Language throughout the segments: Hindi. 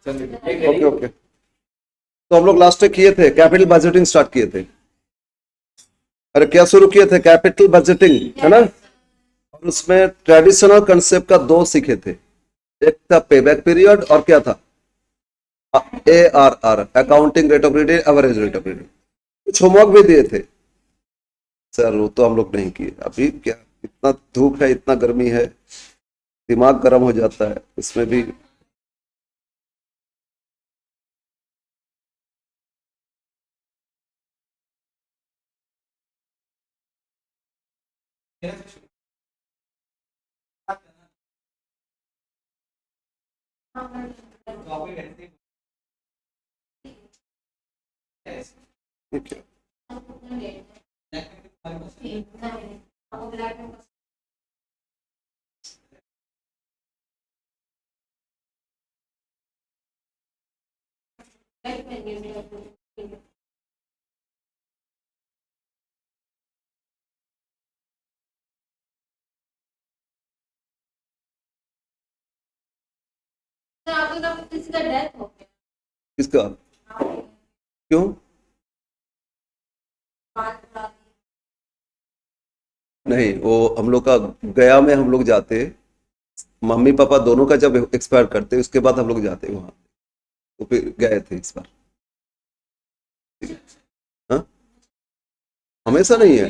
Okay okay. तो हम लोग लास्ट में किए थे कैपिटल बजटिंग स्टार्ट किए थे। अरे क्या शुरू किए थे? कैपिटल बजटिंग, है ना? और उसमें ट्रेडिशनल कंसेप्ट का दो सीखे थे। एक था पेबैक पीरियड और क्या था? ARR, accounting rate of return, average rate of return. कुछ होमवर्क भी दिए थे सर, वो तो हम लोग नहीं किए। अभी क्या, इतना धूप है, इतना गर्मी है, दिमाग गर्म हो जाता है इसमें भी। ठीक है। किसी का डेथ हो गया। किसका? क्यों? नहीं, वो हम लोग का गया में हम लोग जाते, मम्मी पापा दोनों का जब एक्सपायर करते उसके बाद हम लोग जाते वहां। तो फिर गए थे इस बार। हाँ, हमेशा नहीं है,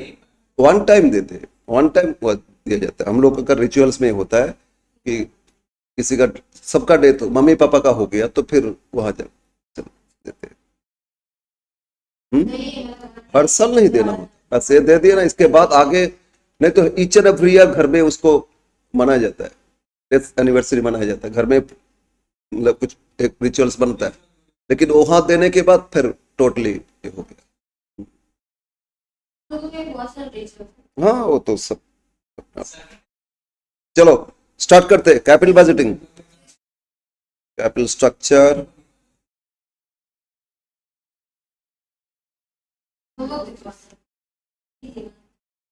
वन टाइम देते हैं, वन टाइम दिया जाता है। हम लोग का रिचुअल्स में होता है कि किसी का, सबका डेथ हो, मम्मी पापा का हो गया तो फिर वहां चल देते हैं। हर साल नहीं देना होता, बस ये दे दिया ना, इसके बाद आगे नहीं तो ईच एंड एवरी ईयर घर में उसको मनाया जाता है, डेथ एनिवर्सरी मनाया जाता है घर में, मतलब कुछ एक रिचुअल्स बनता है। लेकिन वहां देने के बाद फिर टोटली ये हो गया। हाँ, वो तो सब। चलो स्टार्ट करते हैं capital budgeting, capital structure.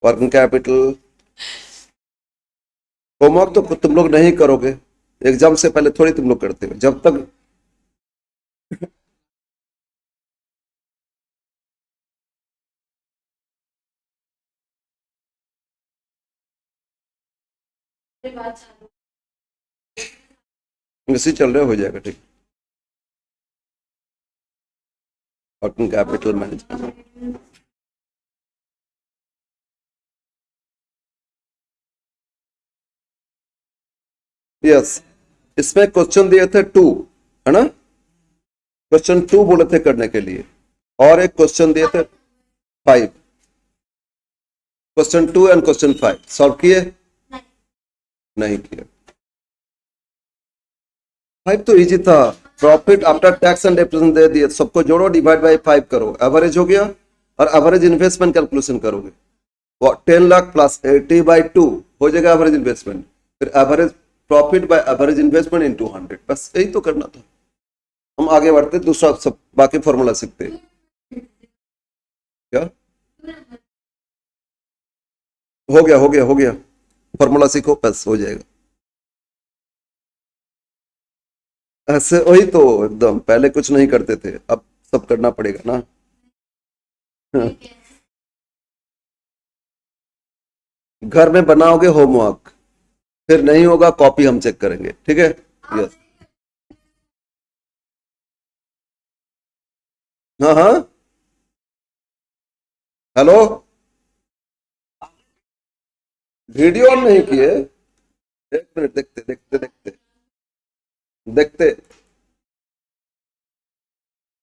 Working capital. Homework तो तुम लोग नहीं करोगे, एग्जाम से पहले थोड़ी तुम लोग करते हो जब तक। इसी चल रहे हो जाएगा, ठीक। Working capital management. यस, इसमें क्वेश्चन दिए थे टू, है ना? क्वेश्चन टू बोले थे करने के लिए, और एक क्वेश्चन दिए थे five. Question two and question five solve किए? नहीं किए। फाइव तो इजी था, profit after tax and depression दे दिए, सबको जोड़ो, डिवाइड बाय 5 करो, एवरेज हो गया। और एवरेज इन्वेस्टमेंट कैलकुलेशन करोगे, वो 10 लाख प्लस 80/2 हो जाएगा एवरेज इन्वेस्टमेंट। फिर average profit by average investment into 100, बस यही तो करना था। हम आगे बढ़ते, दूसरा सब बाकी फॉर्मूला सीखते। क्या हो गया? हो गया, हो गया। फॉर्मूला सीखो, बस हो जाएगा। ऐसे वही तो, एकदम पहले कुछ नहीं करते थे, अब सब करना पड़ेगा ना। घर में बनाओगे होमवर्क, फिर नहीं होगा कॉपी हम चेक करेंगे, ठीक है? यस। हाँ हाँ। हेलो, वीडियो ऑन नहीं किए? एक मिनट, देखते देखते देखते देखते।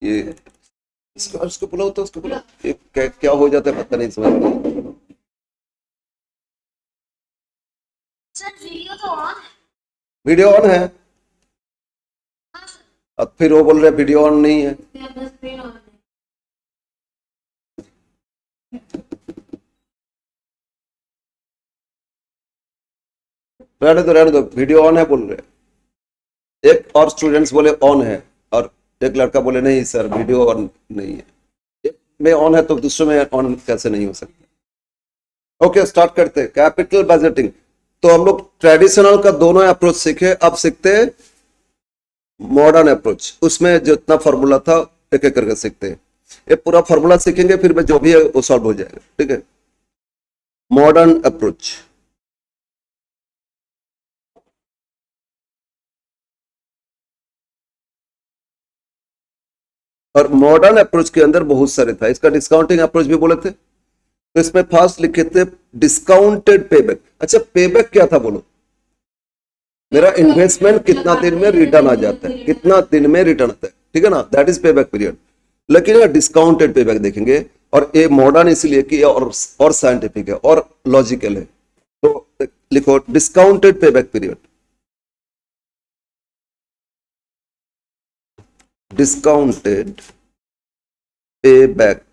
ये इसको बुलाओ, तो उसको बुलाओ, ये क्या हो जाता है पता नहीं, समझ में। सर वीडियो तो ऑन है। वीडियो ऑन है, अब फिर वो बोल रहे वीडियो ऑन नहीं है। स्क्रीन ऑन है। रहने दो, वीडियो ऑन है बोल रहे। एक और स्टूडेंट्स बोले ऑन है, और एक लड़का बोले नहीं सर वीडियो ऑन नहीं है। एक में ऑन है तो दूसरे में ऑन कैसे नहीं हो सकता? ओके, स्टार्ट करते हैं कैपिटल बजटिंग। तो हम लोग ट्रेडिशनल का दोनों अप्रोच सीखे, अब सीखते हैं मॉडर्न अप्रोच, उसमें जितना फॉर्मूला था एक एक करके सीखते हैं। ये पूरा फॉर्मूला सीखेंगे फिर मैं जो भी है वो सॉल्व हो जाएगा, ठीक है। मॉडर्न अप्रोच, और मॉडर्न अप्रोच के अंदर बहुत सारे था, इसका डिस्काउंटिंग अप्रोच भी बोले थे। तो इसमें फास्ट लिखे थे डिस्काउंटेड पेबैक। अच्छा पेबैक क्या था बोलो? मेरा इन्वेस्टमेंट कितना दिन में रिटर्न आ जाता है, कितना दिन में रिटर्न आता है, ठीक है ना, दैट इज पेबैक पीरियड। लेकिन यह डिस्काउंटेड पेबैक देखेंगे, और ये मॉडर्न इसलिए कि और साइंटिफिक है और लॉजिकल है। तो लिखो discounted payback period, discounted payback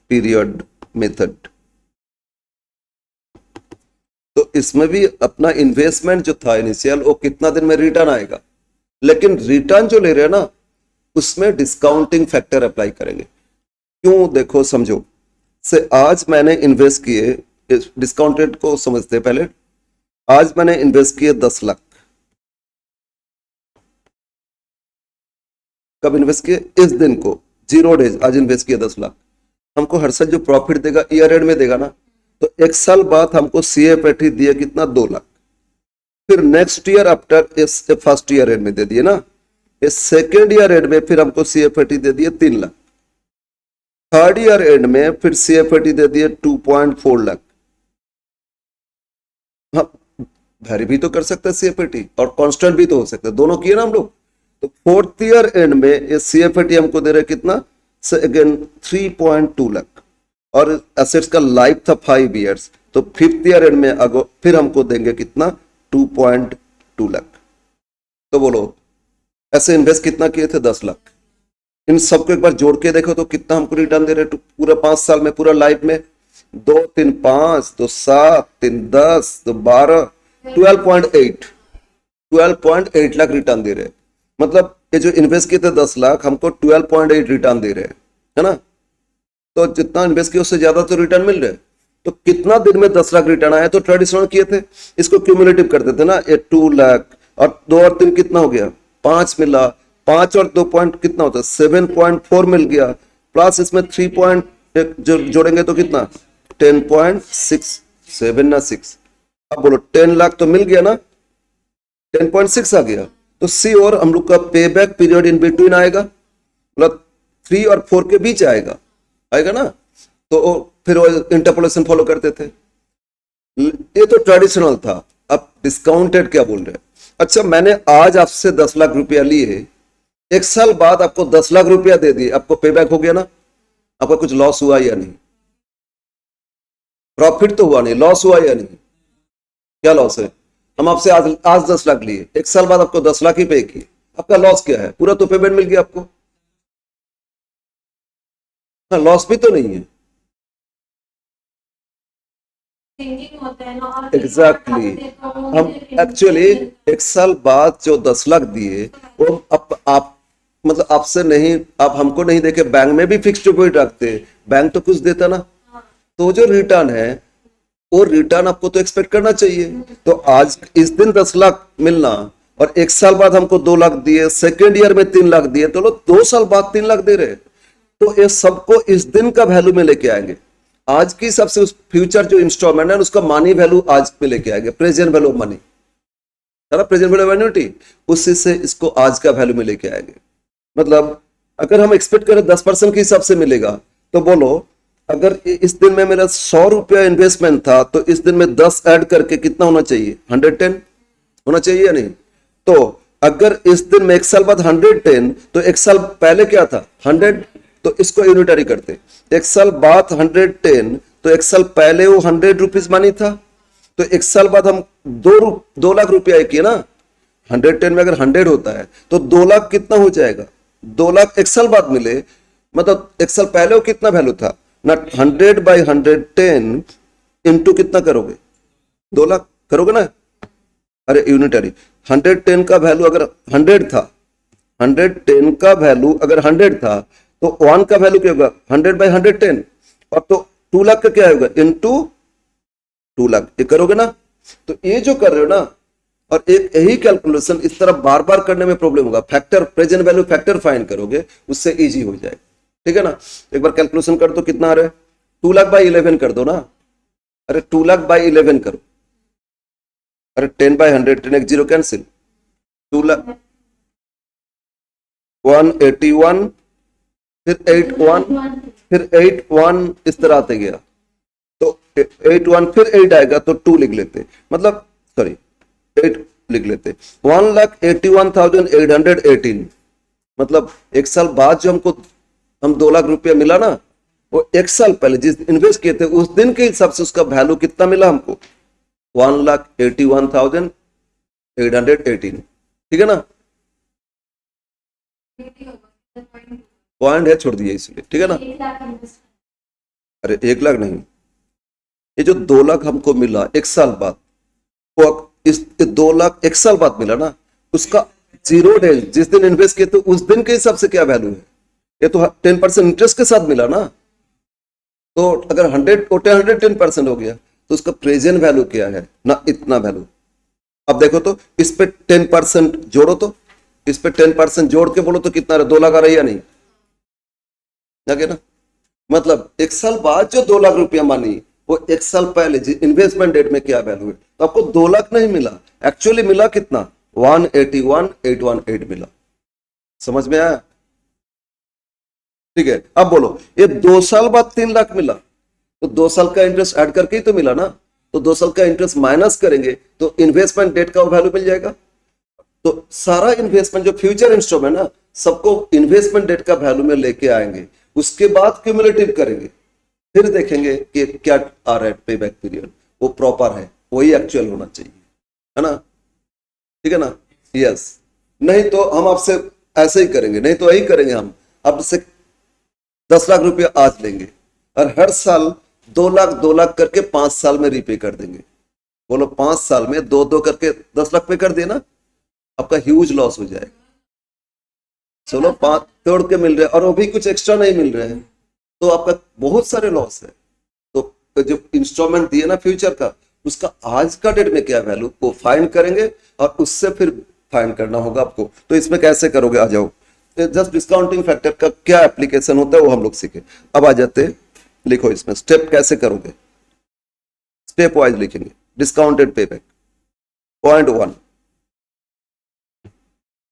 period method. तो इसमें भी अपना इन्वेस्टमेंट जो था इनिशियल वो कितना दिन में रिटर्न आएगा, लेकिन रिटर्न जो ले रहे हैं ना उसमें डिस्काउंटिंग फैक्टर अप्लाई करेंगे। क्यों? देखो समझो, से आज मैंने इन्वेस्ट किए, डिस्काउंटेड को समझते हैं पहले। आज मैंने इन्वेस्ट किए 10 लाख। कब इन्वेस्ट किए? इस दिन को, 0 डेज, आज इन्वेस्ट किए 10 लाख। हमको हर साल जो प्रॉफिट देगा ईयर एंड में देगा ना, तो एक साल बाद हमको CFAT दिए कितना? 2 लाख। फिर नेक्स्ट ईयर आफ्टर इस फर्स्ट ईयर एंड में दे दिए ना, इस सेकेंड ईयर एंड में फिर हमको CFAT दे दिए 3 लाख। थर्ड ईयर एंड में फिर CFAT दे दिए 2.4 लाख। हाँ, वेरी भी तो कर सकते हैं CFAT, और कांस्टेंट भी तो हो सकता है, दोनों किए ना हम लोग। तो फोर्थ ईयर एंड में ये CFAT हमको दे रहे कितना? से अगेन 3.2 लाख, और एसेट्स का लाइफ था 5 इयर्स। तो फिफ्थ ईयर एंड में अगो फिर हमको देंगे कितना? 2.2 लाख। तो बोलो ऐसे इन्वेस्ट कितना किए थे? 10 लाख। इन सबको एक बार जोड़ के देखो तो कितना हमको रिटर्न दे रहे हैं पूरा 5 साल में, पूरा लाइफ में? 2 3 5, 2 7, 3 10, 2 12, 12.8 लाख रिटर्न दे रहे हैं। मतलब ये जो इन्वेस्ट किए थे 10 लाख, हमको 12.8 रिटर्न दे रहे हैं, है ना। तो जितना इन्वेस्ट किया उससे ज्यादा तो रिटर्न मिल रहा है। तो कितना दिन में 10 लाख रिटर्न आया? तो ट्रेडिशनल किए थे, इसको क्यूमुलेटिव करते थे ना, ये 2 लाख और 2 और 3 कितना हो गया? 5 मिला, 5 और 2 पॉइंट कितना होता है? 7.4 मिल गया, प्लस इसमें 3 पॉइंट जो जोड़ेंगे तो कितना? 10.6, 7 ना 6। अब बोलो 10 लाख तो मिल गया ना, 10.6 आ गया। तो सी और हम लोग का पे बैक पीरियड इन बिटवीन आएगा, मतलब 3 और 4 के बीच आएगा ना। तो फिर वो इंटरपोलेशन फॉलो करते थे। ये तो ट्रेडिशनल था। अब डिस्काउंटेड क्या बोल रहे हैं? अच्छा मैंने आज आपसे 10 लाख रुपया लिए, एक साल बाद आपको 10 लाख रुपया दे दिए, आपको पे बैक हो गया ना? आपका कुछ लॉस हुआ या नहीं? प्रॉफिट तो हुआ नहीं, लॉस हुआ या नहीं? क्या लॉस है? हम आपसे आज 10 लाख लिए, एक साल बाद आपको 10 लाख ही पे किए, आपका लॉस क्या है? पूरा तो पेमेंट मिल गया आपको। हाँ, लॉस भी तो नहीं है। एग्जैक्टली हम एक्चुअली एक साल बाद जो 10 लाख दिए वो आप मतलब आपसे नहीं, आप हमको नहीं देके बैंक में भी फिक्स्ड डिपॉजिट रखते, बैंक तो कुछ देता ना। तो जो रिटर्न है वो रिटर्न आपको तो एक्सपेक्ट करना चाहिए। तो आज इस दिन 10 लाख मिलना और एक साल बाद हमको 2 लाख दिए, सेकेंड ईयर में 3 लाख दिए, तो लोग 2 साल बाद 3 लाख दे रहे। तो ये सबको इस दिन का वैल्यू में लेके आएंगे। आज की सबसे फ्यूचर जो इंस्टॉलमेंट है उसका मनी वैल्यू आज पे लेके आएंगे, present value money, present value annuity, उसी से इसको आज का वैल्यू में लेके आएंगे। मतलब अगर हम एक्सपेक्ट करें 10% के हिसाब से मिलेगा, तो बोलो अगर इस दिन में मेरा 100 रुपया इन्वेस्टमेंट था तो इस दिन में 10 ऐड करके कितना होना चाहिए? 110 होना चाहिए या नहीं? तो अगर इस दिन में एक साल बाद 110, तो एक साल पहले क्या था? 100, तो इसको यूनिटरी करते। एक साल बाद 110, तो एक साल पहले वो 100 रुपीज मनी था, तो एक साल बाद हम 2 लाख रुपया किए ना। 110 में अगर 100 होता है तो 2 लाख कितना हो जाएगा? 2 लाख एक साल बाद मिले, मतलब एक साल पहले वो कितना वैल्यू था ना। 100/110 इंटू कितना करोगे? 2 लाख करोगे ना। अरे यूनिटरी 110 का वैल्यू अगर 100 था, 110 का वैल्यू अगर 100 था, तो 1 का वैल्यू क्या होगा? 100/110, और तो 2 लाख का क्या होगा? इंटू 2 लाख। ये करोगे ना। तो ये जो कर रहे हो ना, और एक यही कैलकुलेशन इस तरह बार बार करने में प्रॉब्लम होगा। Factor, present value factor find करोगे, उससे इजी हो जाएगा। ठीक है ना? एक बार कैलकुलेशन कर दो, कितना आ रहा है? 2 लाख बाई 11 कर दो ना। अरे 2 लाख बाई 11 करो। अरे 10 बाई 100, 10 एक जीरो कैंसिल। 2 लाख 181, फिर 81, फिर 81 इस तरह आते गया, तो 81 फिर 8 आएगा तो 2 लिख लेते, मतलब सॉरी 8 लिख लेते। 1,81,818, मतलब एक साल बाद जो हम 2 लाख रुपया मिला ना, वो एक साल पहले जिस इन्वेस्ट किए थे उस दिन के हिसाब से उसका वैल्यू कितना मिला हमको? 1,81,818। ठीक है ना? पॉइंट है, छोड़ दिया इसलिए। ठीक है ना? अरे 1 लाख नहीं, ये जो 2 लाख हमको मिला एक साल बाद, वो इस 2 लाख एक साल बाद मिला ना, उसका जीरो डेज जिस दिन इन्वेस्ट किए थे उस दिन के हिसाब से क्या वैल्यू है? ये तो 10% इंटरेस्ट के साथ मिला ना। तो अगर 110% हो गया तो उसका प्रेजेंट वैल्यू क्या है ना? इतना वैल्यू। अब देखो तो इस पे 10% जोड़ो, तो इस पे 10% जोड़ के बोलो तो कितना रहा? 2 लाख आ रहा है या नहीं? ना? मतलब एक साल बाद जो 2 लाख रुपया मानी, वो एक साल पहले इन्वेस्टमेंट डेट में क्या वैल्यू है? तो आपको 2 लाख नहीं मिला, एक्चुअली मिला कितना? 181,818 मिला। समझ में आया? ठीक है, अब बोलो ये 2 साल बाद 3 लाख मिला, तो 2 साल का इंटरेस्ट ऐड करके ही तो मिला ना। तो 2 साल का इंटरेस्ट माइनस करेंगे तो इन्वेस्टमेंट डेट का वैल्यू मिल जाएगा। तो सारा इन्वेस्टमेंट जो फ्यूचर इंस्ट्रूमेंट है ना, सबको इन्वेस्टमेंट डेट का वैल्यू में लेके आएंगे, उसके बाद क्यूमुलेटिव करेंगे, फिर देखेंगे कि क्या आ रहा है पे बैक पीरियड, वो प्रॉपर है, वही एक्चुअल होना चाहिए, है ना? ठीक है ना? यस। नहीं तो हम आपसे ऐसे ही करेंगे, नहीं तो यही करेंगे, हम आपसे 10 लाख रुपया आज लेंगे और हर साल 2 लाख करके 5 साल में रीपे कर देंगे। बोलो 5 साल में 2 करके 10 लाख पे कर दिए ना, आपका ह्यूज लॉस हो जाएगा। चलो 5 तोड़ के मिल रहे हैं और वो भी कुछ एक्स्ट्रा नहीं मिल रहे हैं, तो आपका बहुत सारे लॉस है। तो जो इंस्टॉलमेंट दिए ना फ्यूचर का, उसका आज का डेट में क्या वैल्यू, वो फाइंड करेंगे और उससे फिर फाइंड करना होगा आपको। तो इसमें कैसे करोगे? आ जाओ, जस्ट डिस्काउंटिंग फैक्टर का क्या एप्लीकेशन होता है वो हम लोग सीखे। अब आ जाते, लिखो इसमें स्टेप कैसे करोगे, स्टेप वाइज लिखेंगे। Discounted payback, point 1,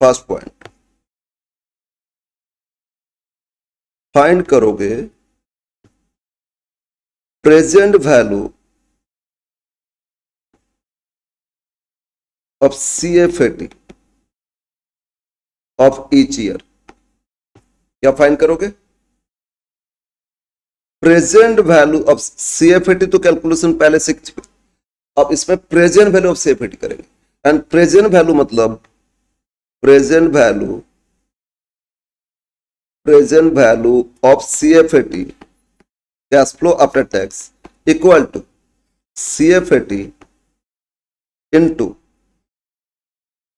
first point, find करोगे present value of CFAT of each year. क्या फाइंड करोगे? प्रेजेंट वैल्यू ऑफ CFAT तो कैलकुलेशन पहले सीख चुके, अब इसमें प्रेजेंट वैल्यू ऑफ CFAT करेंगे। एंड प्रेजेंट वैल्यू मतलब present value of CFAT, cash flow after tax, equal to CFAT into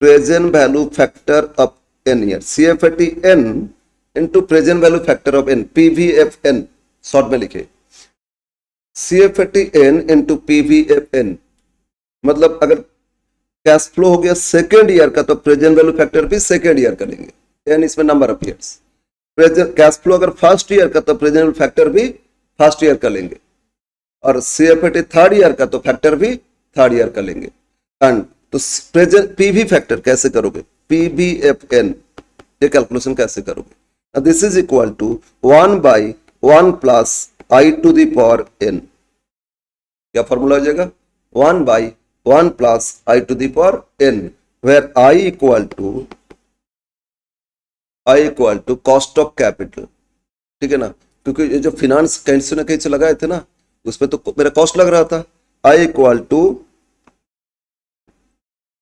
present value factor of n year. CFAT n into present value factor of n, PVFN short में लिखे। CFAT n इनटू PVFN, मतलब अगर कैश फ्लो हो गया सेकेंड ईयर का तो प्रेजेंट वैल्यू फैक्टर भी सेकेंड ईयर का लेंगे, n इसमें number of years. Present cash flow अगर फर्स्ट ईयर का तो प्रेजेंट वैल्यू फैक्टर भी फर्स्ट ईयर का लेंगे, और CFAT थर्ड ईयर का तो फैक्टर भी थर्ड ईयर का लेंगे। एंड तो प्रेजेंट PV फैक्टर कैसे करोगे? PVFN, ये कैलकुलेशन कैसे करोगे? This is equal to 1/1 plus I to the power n। क्या फॉर्मूला हो जाएगा? 1/1 plus I to the power n, where I equal to cost of capital. ठीक है ना? क्योंकि ये जो फिनांस कहीं से ना कहीं से लगाए थे ना, उसमें तो मेरा कॉस्ट लग रहा था। I equal to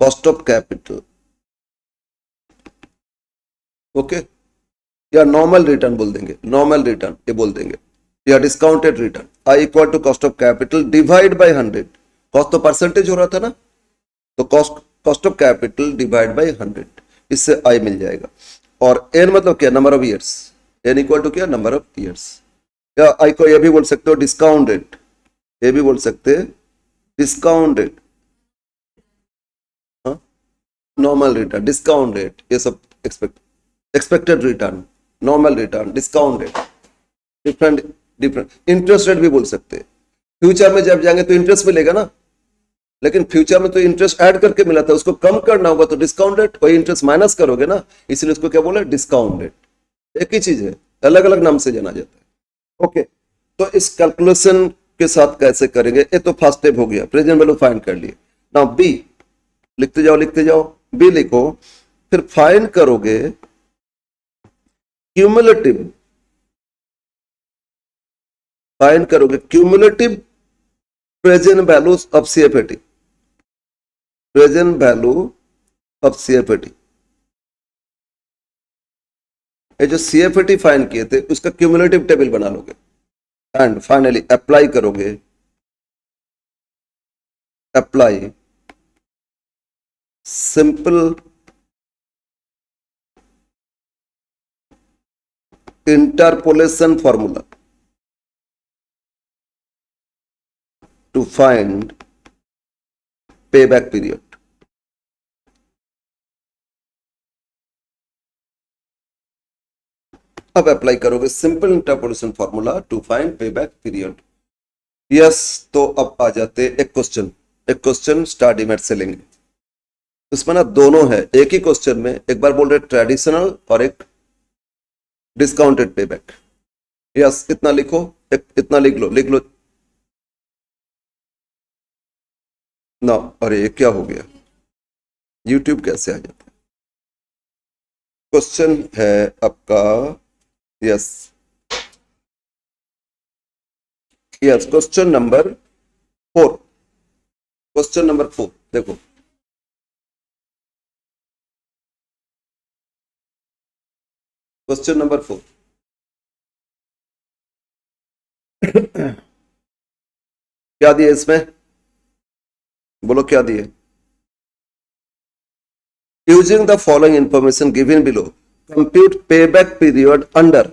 cost of capital, okay, या नॉर्मल रिटर्न बोल देंगे, नॉर्मल रिटर्न ये बोल देंगे, या discounted return. I equal to cost of capital divide by 100, cost तो परसेंटेज हो रहा था ना, तो cost of capital divide by 100, इससे I मिल जाएगा। और n मतलब क्या? Number of years. n equal to क्या? Number of years. या I को ये भी बोल सकते हो डिस्काउंट रेट, ये भी बोल सकते हैं discount rate, normal return, discount rate, ये सब expected return, normal return, discount rate, different different, interest rate भी बोल सकते हैं। फ्यूचर में जब जाएंगे तो इंटरेस्ट मिलेगा ना, लेकिन फ्यूचर में तो इंटरेस्ट ऐड करके मिला था, उसको कम करना होगा तो डिस्काउंट रेट, वही इंटरेस्ट माइनस करोगे ना, इसलिए उसको क्या बोले, डिस्काउंट रेट। एक ही चीज है, अलग अलग नाम से जाना जाता है। ओके, तो इस कैलकुलेशन के साथ कैसे करेंगे, ये तो फर्स्ट स्टेप हो गया, प्रेजेंट वैल्यू फाइंड कर लिए। नाउ बी, लिखते जाओ, बी लिखो, फिर फाइंड करोगे क्यूमुलेटिव, फाइंड करोगे cumulative present values of CFAT, present value of CFAT. ये जो सीएफएटी फाइंड किए थे उसका क्यूमुलेटिव टेबल बना लोगे, एंड फाइनली अप्लाई करोगे, apply simple interpolation formula to find payback period. अब अप्लाई करोगे simple interpolation formula to find payback period. Yes, तो अब आ जाते एक क्वेश्चन स्टार्ट से लेंगे। उसमें ना दोनों है, एक ही क्वेश्चन में एक बार बोल रहे ट्रेडिशनल और एक डिस्काउंटेड पेबैक। यस, इतना लिखो, इतना लिख लो ना। अरे ये क्या हो गया, YouTube कैसे आ जाता है। क्वेश्चन है आपका, yes question number 4, question number 4 देखो, क्वेश्चन नंबर 4 क्या दिए इसमें, बोलो क्या दिए। Using the following information given below compute payback period under,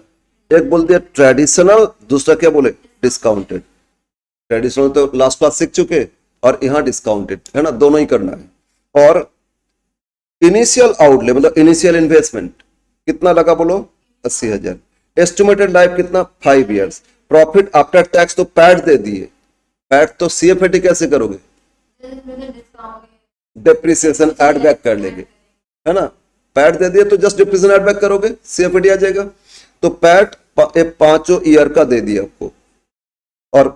एक बोल दिया ट्रेडिशनल, दूसरा क्या बोले डिस्काउंटेड। ट्रेडिशनल तो लास्ट क्लास सीख चुके, और यहां डिस्काउंटेड है ना, दोनों ही करना है। और इनिशियल आउटले मतलब इनिशियल इन्वेस्टमेंट कितना लगा, बोलो 80,000। एस्टिमेटेड लाइफ कितना, 5 years। प्रॉफिट आफ्टर टैक्स तो पैट दे दिए, पैट तो सीएफएटी कैसे करोगे, डेप्रिसिएशन ऐड बैक कर लेंगे, है ना। पैट दे दिए तो जस्ट डेप्रिसिएशन ऐड बैक करोगे, सीएफएटी आ जाएगा। तो पैट 5 ईयर का दे दिया आपको, और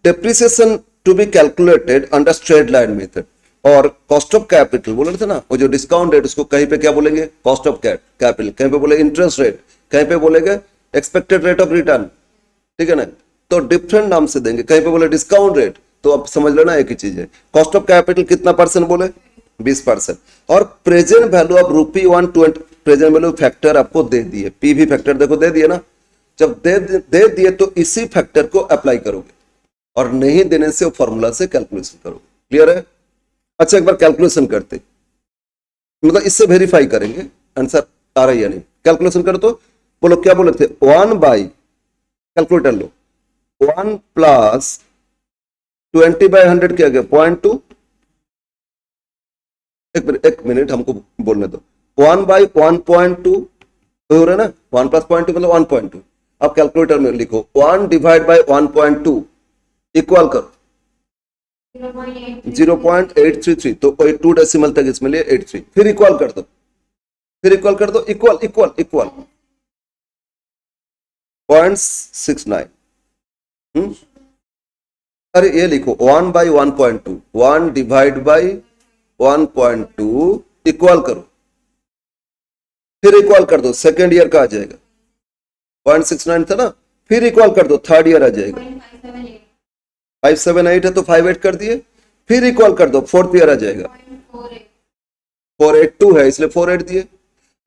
depreciation to be calculated under straight line method, और कॉस्ट ऑफ कैपिटल बोल रहे थे ना, वो जो डिस्काउंट रेट उसको कहीं पे क्या बोलेंगे, कॉस्ट ऑफ कैपिटल, कहीं पे बोले इंटरेस्ट रेट, कहीं पे बोलेंगे एक्सपेक्टेड रेट ऑफ रिटर्न, ठीक है ना। तो डिफरेंट नाम से देंगे, कहीं पे बोले डिस्काउंट रेट, तो आप समझ लेना एक ही चीज है। कॉस्ट ऑफ कैपिटल कितना परसेंट बोले, 20%। और present value of ₹120, present value factor आपको दे दिए, पीवी फैक्टर देखो दे दिए ना। जब दे दिए तो इसी फैक्टर को अप्लाई करोगे, और नहीं देने से फॉर्मूला से कैलकुलेशन करोगे। क्लियर है। अच्छा, एक बार कैलकुलेशन करते, मतलब इससे वेरीफाई करेंगे आंसर आ रहा है या नहीं। कैलकुलेशन करो तो बोलो क्या बोले थे, 1 बाई, कैलकुलेटर लो, 1 प्लस 20/100 क्या गया, 0.2। एक मिनट हमको बोलने दो, 1/1.2 हो रहा है ना, 1 प्लस 0.2 मतलब 1.2। अब कैलकुलेटर में लिखो 1 डिवाइड बाय 1.2 इक्वल करो 0.833, तो कोई 2 डेसिमल तक इसमें लिए 83, फिर इक्वल कर दो, इक्वल 0.69। अरे ये लिखो 1/1.2, 1 डिवाइड बाई 1.2 इक्वल करो, फिर इक्वल कर दो, सेकेंड ईयर का आ जाएगा, 0.69 था ना, फिर इक्वल कर दो, थर्ड ईयर आ जाएगा, 578 है तो 58 कर दिए, फिर इक्वल कर दो, फोर्थ ईयर आ जाएगा, 482 है इसलिए 48 दिए।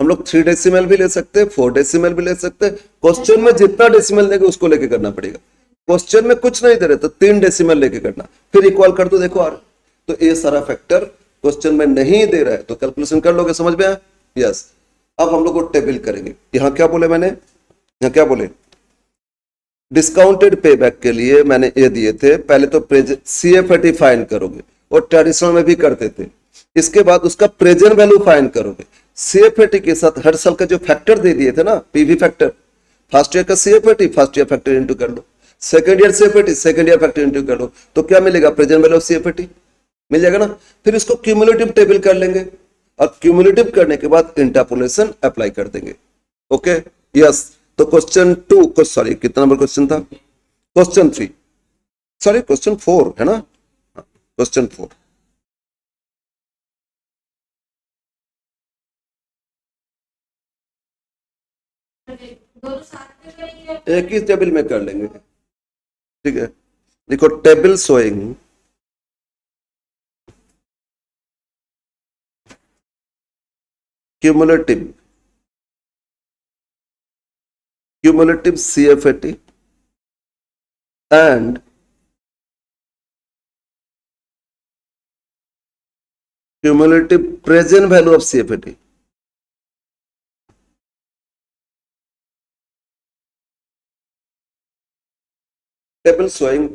हम लोग 3 डेसिमल भी ले सकते हैं, 4 डेसिमल भी ले सकते हैं। क्वेश्चन में जितना डेसिमल लेंगे उसको लेके करना पड़ेगा। क्वेश्चन में कुछ नहीं दे रहे तो 3 डेसिमल लेके करना, फिर इक्वल कर दो, देखो आ रहा। तो ये सारा फैक्टर क्वेश्चन में नहीं दे रहा है तो कैलकुलेशन कर लोगे, समझ में आया। यस, अब हम लोग को टेबल करेंगे। यहां क्या बोले मैंने, यहां क्या बोले, डिस्काउंटेड पेबैक के लिए मैंने ये दिए थे, पहले तो सीएफएटी फाइंड करोगे, और ट्रेडिशनल में भी करते थे। इसके बाद उसका प्रेजेंट वैल्यू फाइंड करोगे। सीएफएटी के साथ हर साल का जो फैक्टर दे दिए थे ना, पीवी फैक्टर, फर्स्ट ईयर का CFAT first year factor into कर लो, second year CFAT second year factor into कर लो, तो क्या मिलेगा? प्रेजेंट वैल्यू ऑफ सीएफएटी मिल जाएगा ना। फिर इसको क्यूमुलेटिव टेबल कर लेंगे और क्यूमुलेटिव करने के बाद इंटरपोलेशन अप्लाई कर देंगे। Okay yes. तो क्वेश्चन 2 सॉरी कितना नंबर क्वेश्चन था? क्वेश्चन 3 सॉरी क्वेश्चन 4 है ना, क्वेश्चन 4। दोनों साथ में करेंगे। एक ही टेबल में कर लेंगे, ठीक है। देखो table showing cumulative CFAT and cumulative present value of CFAT. Table showing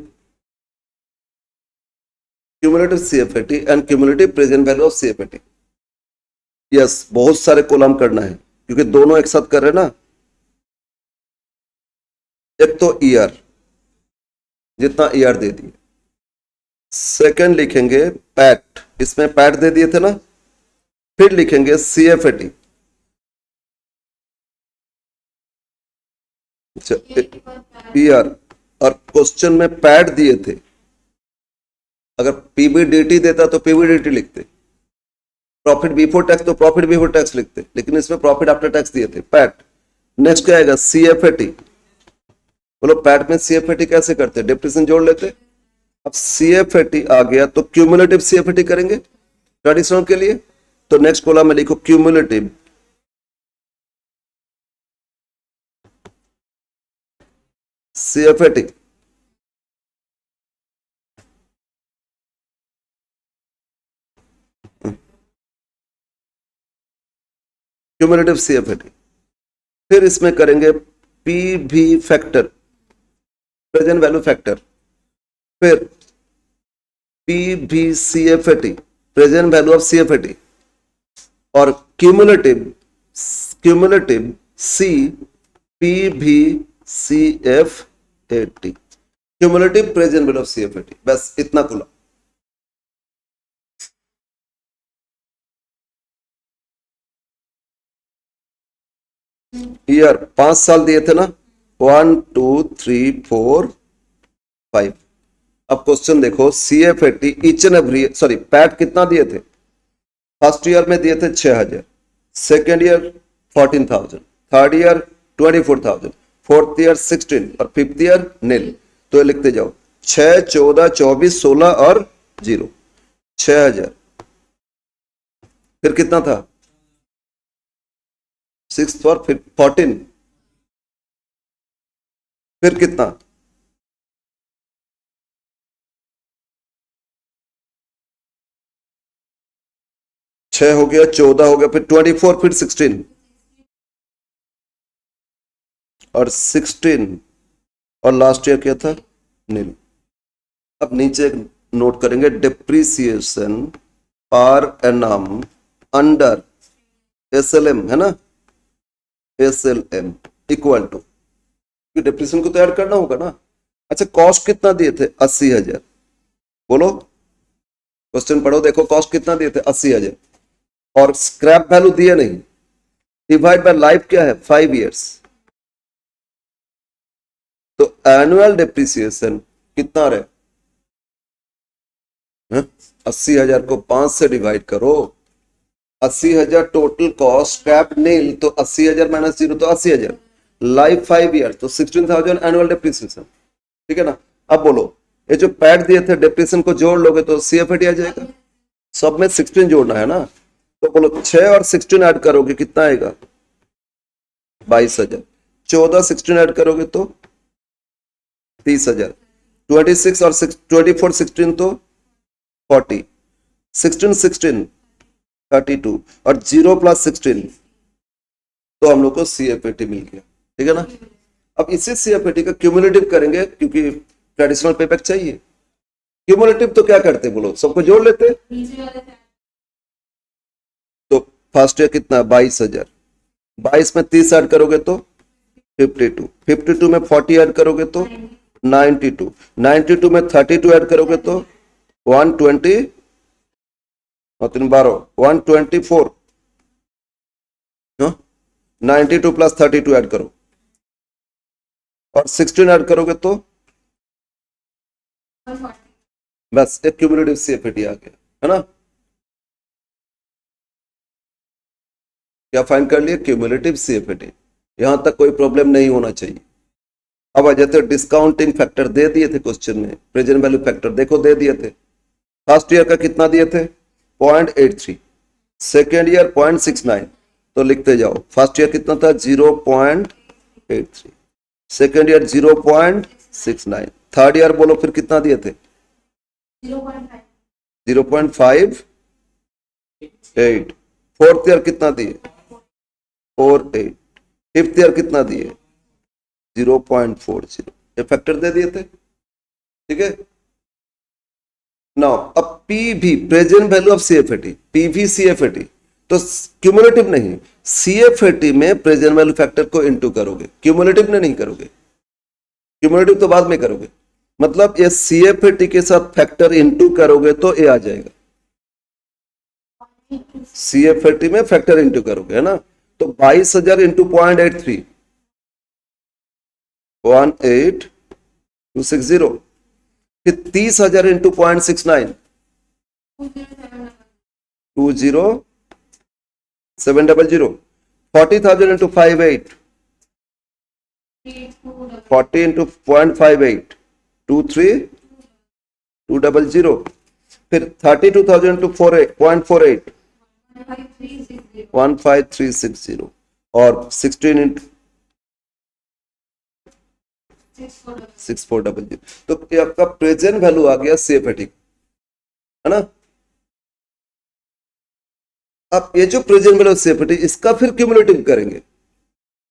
cumulative CFAT and cumulative present value of CFAT. Yes बहुत सारे कॉलम करना है क्योंकि दोनों एक साथ कर रहे हैं ना। एक तो ईयर, जितना ईयर दे दिए, सेकंड लिखेंगे पैट, इसमें पैट दे दिए थे ना, फिर लिखेंगे सीएफएटी, ईयर, और क्वेश्चन में पैट दिए थे। अगर पीबीडीटी देता तो पीबीडीटी लिखते, प्रॉफिट बिफोर टैक्स तो प्रॉफिट बिफोर टैक्स लिखते, लेकिन इसमें प्रॉफिट आफ्टर टैक्स दिए थे, पैट। नेक्स्ट क्या आएगा? सीएफएटी। बोलो पैट में सीएफएटी कैसे करते? डिप्रेशन जोड़ लेते। अब सीएफएटी आ गया तो क्यूमुलेटिव सीएफएटी करेंगे ट्रेडिशनल के लिए। तो नेक्स्ट कॉलम में लिखो क्यूमुलेटिव सीएफएटी। Cumulative CFAT. फिर इसमें करेंगे PV factor, present value factor, फिर PV CFAT, present value of CFAT, और cumulative C PV CFAT, cumulative present value of CFAT. बस इतना खुला। ईयर 5 साल दिए थे ना, 1 2 3 4 5। अब क्वेश्चन देखो CFAT each and every, sorry PAT कितना दिए थे? फर्स्ट ईयर में दिए थे 6000, second year 14,000, third year 24,000, fourth year 16 और फिफ्थ ईयर नील। तो लिखते जाओ 6 14 24 16 और 0, 6000। फिर कितना था? 6 for 14, फिर कितना? 6 हो गया, 14 हो गया, फिर 24, फिर 16 और 16 और लास्ट ईयर क्या था? नील। अब नीचे एक नोट करेंगे, depreciation per annum under SLM है ना, एसएलएम इक्वल टू, डिप्रेशन को तो ऐड करना होगा ना। अच्छा कॉस्ट कितना दिए थे? 80,000। बोलो क्वेश्चन पढ़ो, देखो कॉस्ट कितना दिए थे? 80,000, और स्क्रैप वैल्यू दिए नहीं। डिवाइड बाय लाइफ क्या है? 5 इयर्स। तो एनुअल डिप्रिसिएशन कितना रहे? 80,000 को 5 से डिवाइड करो, 80,000 टोटल कॉस्ट, स्क्रैप नील, तो 80,000 माइनस 0 तो 80,000, लाइफ 5 ईयर तो 16,000 एनुअल डिप्रिसिएशन, ठीक है ना। अब बोलो ये जो पैड दिए थे डिप्रेशन को जोड़ लोगे तो सीएफएटी आ जाएगा। सब में 16 जोड़ना है ना, तो बोलो 6 और 16 ऐड करोगे कितना आएगा? 22,000। 14 16 ऐड करोगे तो 30,000। 26 और 24 16 तो 40, 16 16 32 और 0 प्लस 16, तो हम लोग को सीएफएटी मिल गया, ठीक है ना। अब इसी सीएफएटी का क्यूमुलेटिव करेंगे क्योंकि ट्रेडिशनल पेबैक चाहिए। क्यूमुलेटिव तो क्या करते बोलो, सबको जोड़ लेते, नीचे वाले लास्ट ईयर कितना है 22,000, 22 में 30 ऐड करोगे तो 52, 52 में 40 ऐड करोगे तो 92, 92 में 32 ऐड करोगे तो 120 और 3 12 124, 92 प्लस 32 ऐड करो और 16 ऐड करोगे तो 140 बस एक क्यूमुलेटिव सीएफएटी आ गया, है ना। क्या फाइंड कर लिए? क्यूमुलेटिव सीएफएटी। यहां तक कोई प्रॉब्लम नहीं होना चाहिए। अब आ जाते डिस्काउंटिंग फैक्टर दे दिए थे क्वेश्चन में, प्रेजेंट वैल्यू फैक्टर देखो दे दिए थे। फर्स्ट ईयर का कितना दिए थे 0.83, सेकेंड ईयर 0.69, तो लिखते जाओ। फर्स्ट ईयर कितना था 0.83, सेकेंड ईयर 0.69, थर्ड ईयर बोलो फिर कितना दिए थे 0.5 0.58, फोर्थ ईयर कितना दिए 48, फिफ्थ ईयर कितना दिए 0.40, ये फैक्टर दे दिए थे, ठीक है। नाउ अब PV present value of CFAT, PV CFAT, तो क्यूमुलेटिव नहीं, सीएफएटी में प्रेजेंट वैल्यू फैक्टर को इनटू करोगे, क्यूमुलेटिव में नहीं करोगे, क्यूमुलेटिव तो बाद में करोगे। मतलब ये सीएफएटी के साथ फैक्टर इनटू करोगे तो ये आ जाएगा, सीएफएटी में फैक्टर इनटू करोगे, है ना। तो 22,000 इंटू 0.83 18260, फिर 30,000 इंटू 0.69 20700, 40,000 इंटू 58 40 इंटू 0.58 23200, फिर 32,000 इंटू 0.48 15360, और 16 इंटू 6400, तो ये आपका प्रेजेंट वैल्यू आ गया सीएफएटी, है ना। अब ये जो प्रेजेंट वैल्यू सीएफएटी इसका फिर क्यूमुलेटिव करेंगे।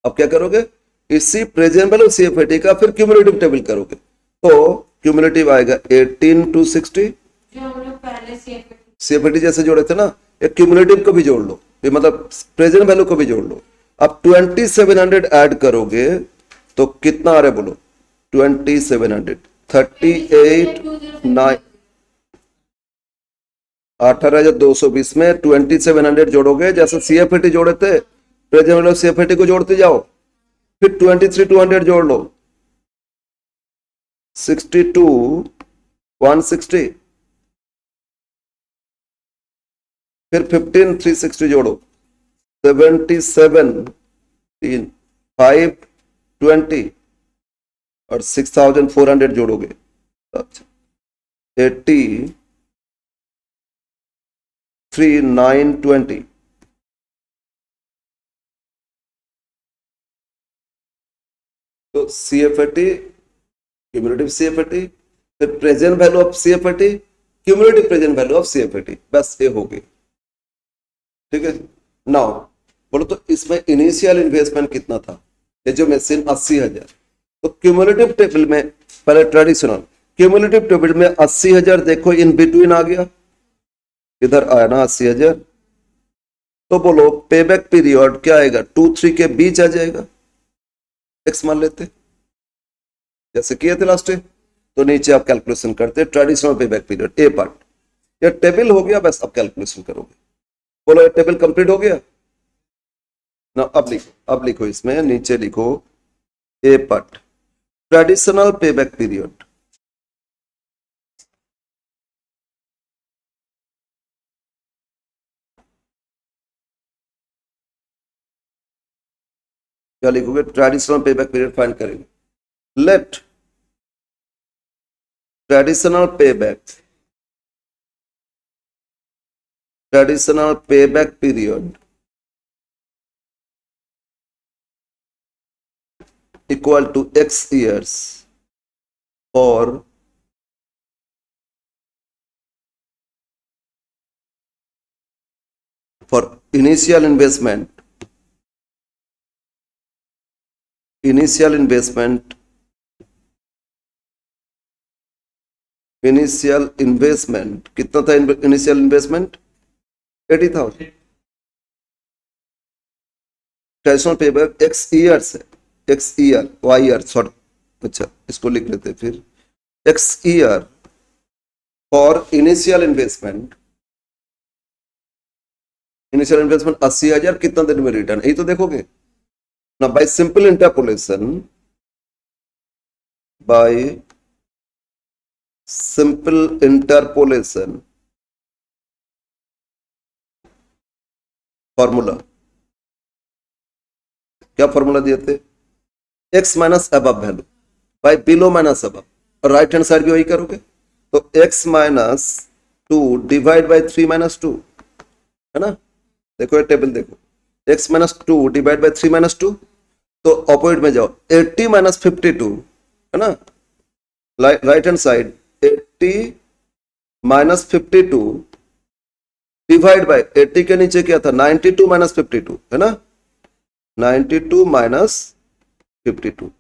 अब क्या करोगे, इसी प्रेजेंट वैल्यू सीएफएटी का फिर क्यूमुलेटिव टेबल करोगे, तो क्यूमुलेटिव आएगा 18 to 60, जो हम लोग पहले सीएफएटी जैसे जोड़े थे ना, एक क्यूमुलेटिव को भी जोड़ लो, ये मतलब प्रेजेंट वैल्यू को भी जोड़ लो। अब 2700 ऐड करोगे तो कितना आ रहा है बोलो 2700, 38 9 18,220 में 2700 जोड़ोगे, जैसे सीएफएटी जोड़े थे प्रेजेंट वैल्यू सीएफएटी को जोड़ते जाओ, फिर 23,200 जोड़ लो, 62,160, फिर 15,360 जोड़ो, 77,520 और 6,400 जोड़ोगे, 83,920, तो सीएफएटी क्यूमुलेटिव सीएफएटी, फिर present value of CFAT, cumulative present value of CFAT, बस ये हो गई, ठीक है। नाउ बोलो तो इसमें इनिशियल इन्वेस्टमेंट कितना था, ये जो मशीन 80,000, तो क्यूमुलेटिव टेबल में पहले ट्रेडिशनल क्यूमुलेटिव टेबल में 80,000 देखो इन बिटवीन आ गया, इधर आया ना 80,000, तो बोलो पेबैक पीरियड क्या आएगा 2-3 के बीच आ जाएगा, एक्स मान लेते जैसे किए थे लास्ट, तो नीचे आप कैलकुलेशन करते ट्रेडिशनल पेबैक पीरियड, ए पार्ट, ये टेबल हो गया, बस आप कैलकुलेशन करोगे। बोलो ये टेबल कंप्लीट हो गया ना। अब लिखो इसमें नीचे लिखो A part traditional payback period, क्या लिखोगे ट्रेडिशनल पेबैक पीरियड फाइंड करेंगे। Let traditional payback period equal to x years or for initial investment कितना था initial investment 80,000, traditional payback x years है, x year y year sorry, अच्छा इसको लिख लेते हैं फिर, x year for initial investment, initial investment 80,000, कितना दिन में रिटर्न, यही तो देखोगे ना। By simple interpolation, by simple interpolation formula, क्या फॉर्मूला दिए थे, x minus above value by below minus above, और राइट हैंड साइड भी वही करोगे, तो x minus 2 divide by 3 minus 2, है ना। देखो ये टेबल देखो, x minus 2 divide by 3 minus 2, तो ऑपोजिट में जाओ, 80 माइनस 52, है ना, right hand side 80 minus 52 divide by 80 के नीचे क्या था 92 माइनस 52, है ना, 92 माइनस 52,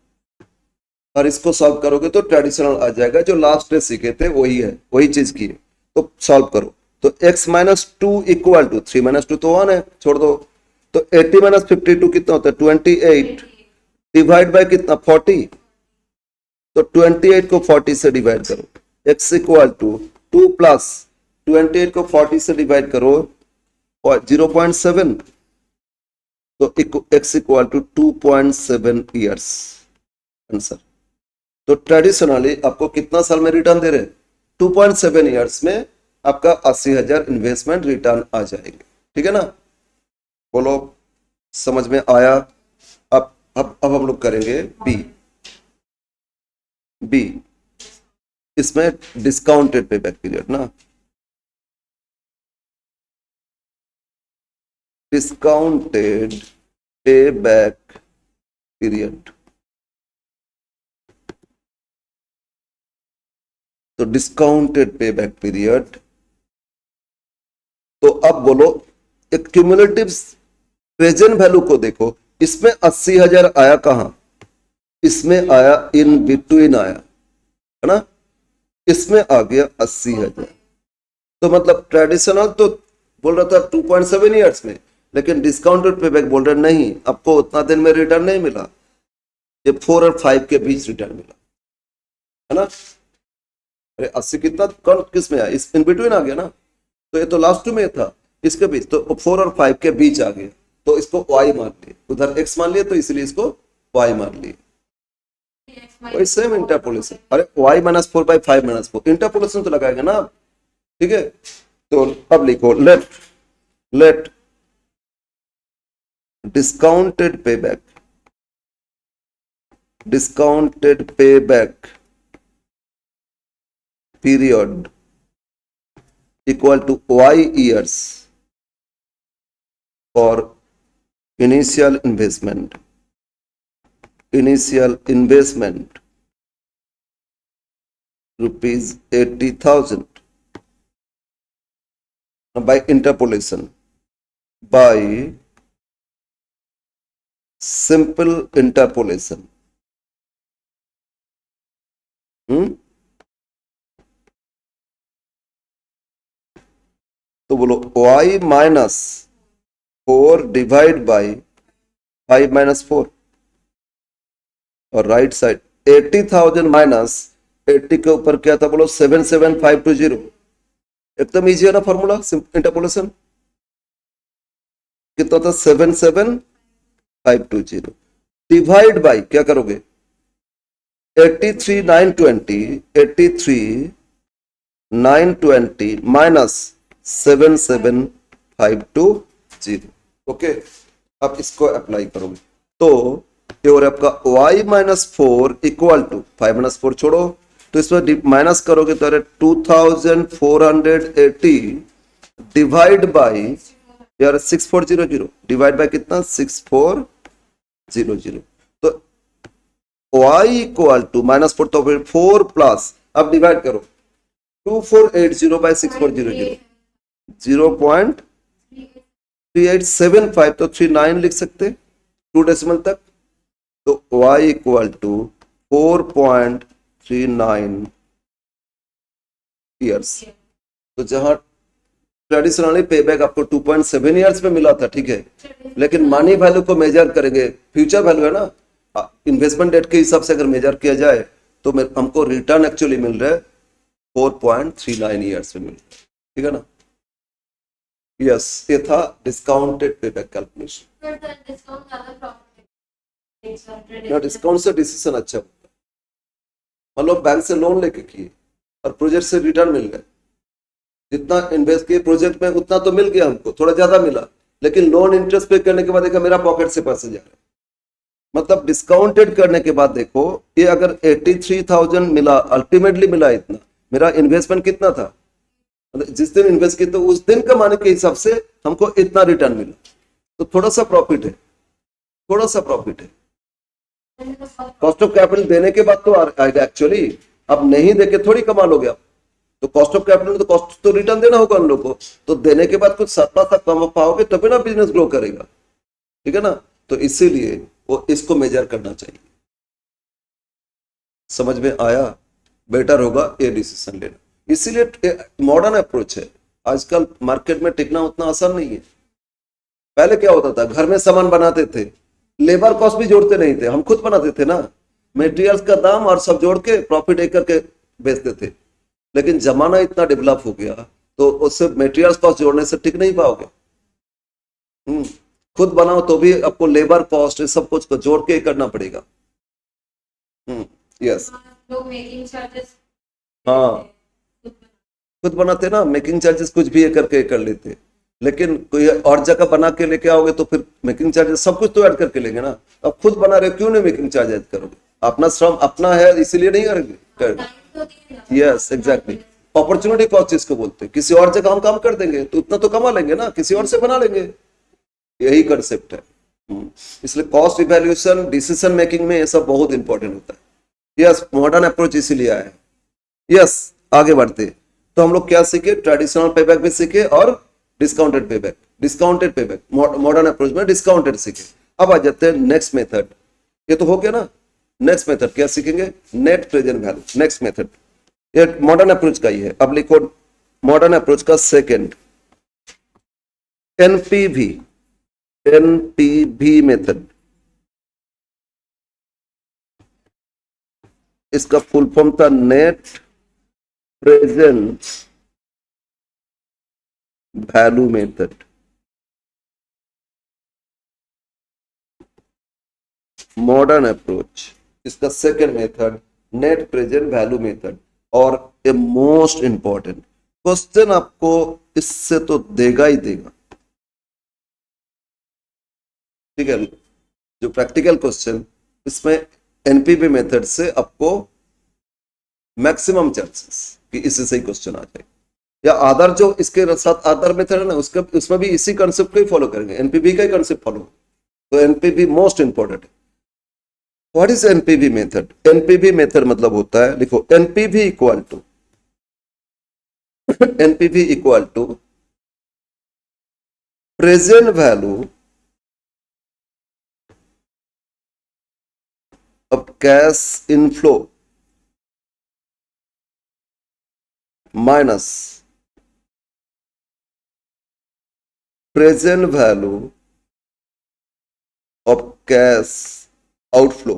और इसको सॉल्व करोगे तो ट्रेडिशनल आ जाएगा, जो लास्ट में सीखे थे वही है, वही चीज की है, तो सॉल्व करो। तो x minus 2 equal to 3 minus 2 तो 1 है, छोड़ दो, तो 80 माइनस 52 कितना होता है 28 डिवाइड बाय कितना 40, तो 28 को 40 से डिवाइड करो, x इक्वल टू 2 प्लस 28 को 40 से डिवाइड करो 0.7, तो x equal to 2.7 years answer. तो ट्रेडिशनली आपको कितना साल में रिटर्न दे रहे, 2.7 ईयर्स में आपका 80,000 इन्वेस्टमेंट रिटर्न आ जाएंगे, ठीक है ना। बोलो समझ में आया। अब हम लोग करेंगे बी, इसमें डिस्काउंटेड पेबैक पीरियड ना, डिस्काउंटेड पेबैक पीरियड, तो डिस्काउंटेड पेबैक पीरियड, तो अब बोलो एक क्यूमुलेटिव प्रेजेंट वैल्यू को देखो, इसमें 80,000 आया कहां, इसमें आया इन बिटवीन आया, है ना, इसमें आ गया 80,000, तो मतलब ट्रेडिशनल तो बोल रहा था 2.7 ईयर्स में, लेकिन डिस्काउंटेड पेबैक बोल रहे नहीं, आपको उतना दिन में रिटर्न नहीं मिला, ये 4 और 5 के बीच रिटर्न मिला, है ना। अरे 80 कितना कौन किस में आया, इस इन बिटवीन आ गया ना, तो ये तो लास्ट में था, इसके बीच, तो 4 और 5 के बीच आ गया, तो इसको y मान लिए, उधर x मान लिए, तो इसलिए इसको y मान लिए, वही सेम इंटरपोलेशन। अरे y minus 4 by 5 minus 4 interpolation तो लगाएगा ना, ठीक है। तो अब लिखो let discounted payback period equal to y years for initial investment rupees 80,000 by interpolation, by simple interpolation, तो बोलो y minus 4 divide by 5 minus 4, और राइट साइड 80,000 माइनस 80 के ऊपर क्या था बोलो 77520, एकदम इजी है ना फॉर्मूला इंटरपोलेशन, कितना था 77520 डिवाइड बाई क्या करोगे 83,920 माइनस 77520, ओके। अब इसको अप्लाई करोगे तो ये और आपका y minus 4 equal to 5 minus 4 छोड़ो, तो इसमें माइनस करोगे तो 2480 डिवाइड बाई यार 6400 डिवाइड बाई कितना 6400, तो y इक्वल टू माइनस 4, तो फिर 4 प्लस, अब डिवाइड करो 2480 बाई 6400 0.3875, तो 39 लिख सकते 2 डेसिमल तक, तो y इक्वल टू 4.39 ईयर्स। तो जहां ट्रेडिशनली पे बैक आपको 2.7 ईयर्स में मिला था, ठीक है, लेकिन मनी वैल्यू को मेजर करेंगे, फ्यूचर वैल्यू है ना, इन्वेस्टमेंट डेट के हिसाब से अगर मेजर किया जाए तो हमको रिटर्न एक्चुअली मिल रहा है 4.39 ईयर्स में मिल रहा है, ठीक है ना। यस, ये था डिस्काउंटेड पे बैक कैलकुलेशन। फिर तो डिस्काउंट ज्यादा प्रॉफिट ना डिस्काउंट से डिसीजन अच्छा होता है। मतलब बैंक से लोन लेके किए और प्रोजेक्ट से रिटर्न मिल गए, जितना इन्वेस्ट किए प्रोजेक्ट में उतना तो मिल गया हमको, थोड़ा ज्यादा मिला, लेकिन लोन इंटरेस्ट पे करने के बाद देखा मेरा पॉकेट से पैसे जा रहे हैं। मतलब डिस्काउंटेड करने के बाद देखो, ये अगर 83,000 मिला, अल्टीमेटली मिला इतना, मेरा इन्वेस्टमेंट कितना था, मतलब जिस दिन इन्वेस्ट किया तो उस दिन कमाने के हिसाब से हमको इतना रिटर्न मिला, तो थोड़ा सा प्रॉफिट है, थोड़ा सा प्रॉफिट है। कॉस्ट ऑफ कैपिटल देने के बाद तो आएगा एक्चुअली, अब नहीं देके थोड़ी कमा लोगे आप, तो कॉस्ट ऑफ कैपिटल तो कॉस्ट तो रिटर्न देना होगा उन लोगों को, तो देने के बाद कुछ सत्ता तक कमा पाओगे तभी ना बिजनेस ग्रो करेगा, ठीक है ना। तो इसीलिए वो इसको मेजर करना चाहिए। समझ में आया? बेटर होगा ये डिसीजन लेना, इसीलिए मॉडर्न अप्रोच है। आजकल मार्केट में टिकना उतना आसान नहीं है। पहले क्या होता था, घर में सामान बनाते थे, लेबर कॉस्ट भी जोड़ते नहीं थे, हम खुद बनाते थे ना, मटेरियल्स का दाम और सब जोड़ के प्रॉफिट एक करके बेचते थे। लेकिन जमाना इतना डेवलप हो गया तो उससे मटेरियल्स कॉस्ट जोड़ने से टिक नहीं पाओगे। खुद बनाओ तो भी आपको लेबर कॉस्ट सब कुछ को जोड़ के करना पड़ेगा। यस, लोग मेकिंग चार्जेस हाँ, खुद बनाते ना, मेकिंग चार्जेस कुछ भी ये करके कर लेते, लेकिन कोई और जगह बना के लेके आओगे तो फिर मेकिंग चार्जेस सब कुछ तो ऐड करके लेंगे ना। अब खुद बना रहे क्यों नहीं मेकिंग चार्ज ऐड करोगे? अपना श्रम अपना है इसीलिए नहीं करेंगे। यस एग्जैक्टली, अपॉर्चुनिटी कॉस्ट जिसको बोलते हैं, किसी और जगह हम काम कर देंगे तो उतना तो कमा लेंगे ना, किसी और से बना लेंगे, यही कंसेप्ट है। इसलिए कॉस्ट इवैल्यूएशन डिसीजन मेकिंग में ये सब बहुत इंपॉर्टेंट होता है। यस, मॉडर्न अप्रोच इसीलिए आया है। यस, आगे बढ़ते, तो हम लोग क्या सीखे, ट्रेडिशनल पेबैक भी सीखे और discounted payback. Discounted payback modern approach में डिस्काउंटेड सीखे। अब आ जाते हैं नेक्स्ट मेथड, ये तो हो गया ना। नेक्स्ट मेथड क्या सीखेंगे, net present value. Next method ये मॉडर्न अप्रोच का ही है। अब लिखो मॉडर्न अप्रोच का सेकंड, एनपीवी। एनपीवी मेथड, इसका फुल फॉर्म था net present value method. Modern approach, इसका second method net present value method. और ये मोस्ट इंपॉर्टेंट क्वेश्चन आपको इससे तो देगा ही देगा, ठीक है। जो प्रैक्टिकल क्वेश्चन इसमें एनपीवी मेथड से आपको मैक्सिमम चांसेस कि इससे सही क्वेश्चन आ जाए, या आदर जो इसके साथ आदर मेथड है ना, उसके उसमें भी इसी कंसेप्ट को ही फॉलो करेंगे, एनपीवी का ही कंसेप्ट फॉलो। तो एनपीवी मोस्ट इंपॉर्टेंट है। What is NPV method? NPV method मतलब होता है, लिखो NPV equal to NPV equal to present value of cash inflow minus present value of cash outflow.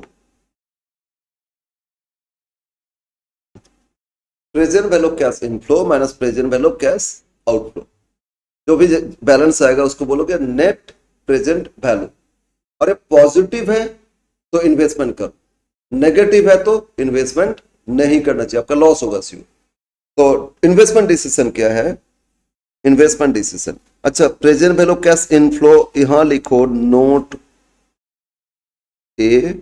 Present value cash inflow minus present value cash outflow, जो भी बैलेंस आएगा उसको बोलोगे नेट प्रेजेंट वैल्यू। और ये पॉजिटिव है तो इन्वेस्टमेंट करो, नेगेटिव है तो इन्वेस्टमेंट नहीं करना चाहिए, आपका लॉस होगा सिर्फ। तो इन्वेस्टमेंट डिसीजन क्या है, इन्वेस्टमेंट डिसीजन। अच्छा, प्रेजेंट वैल्यू कैश इनफ्लो यहां लिखो नोट ए,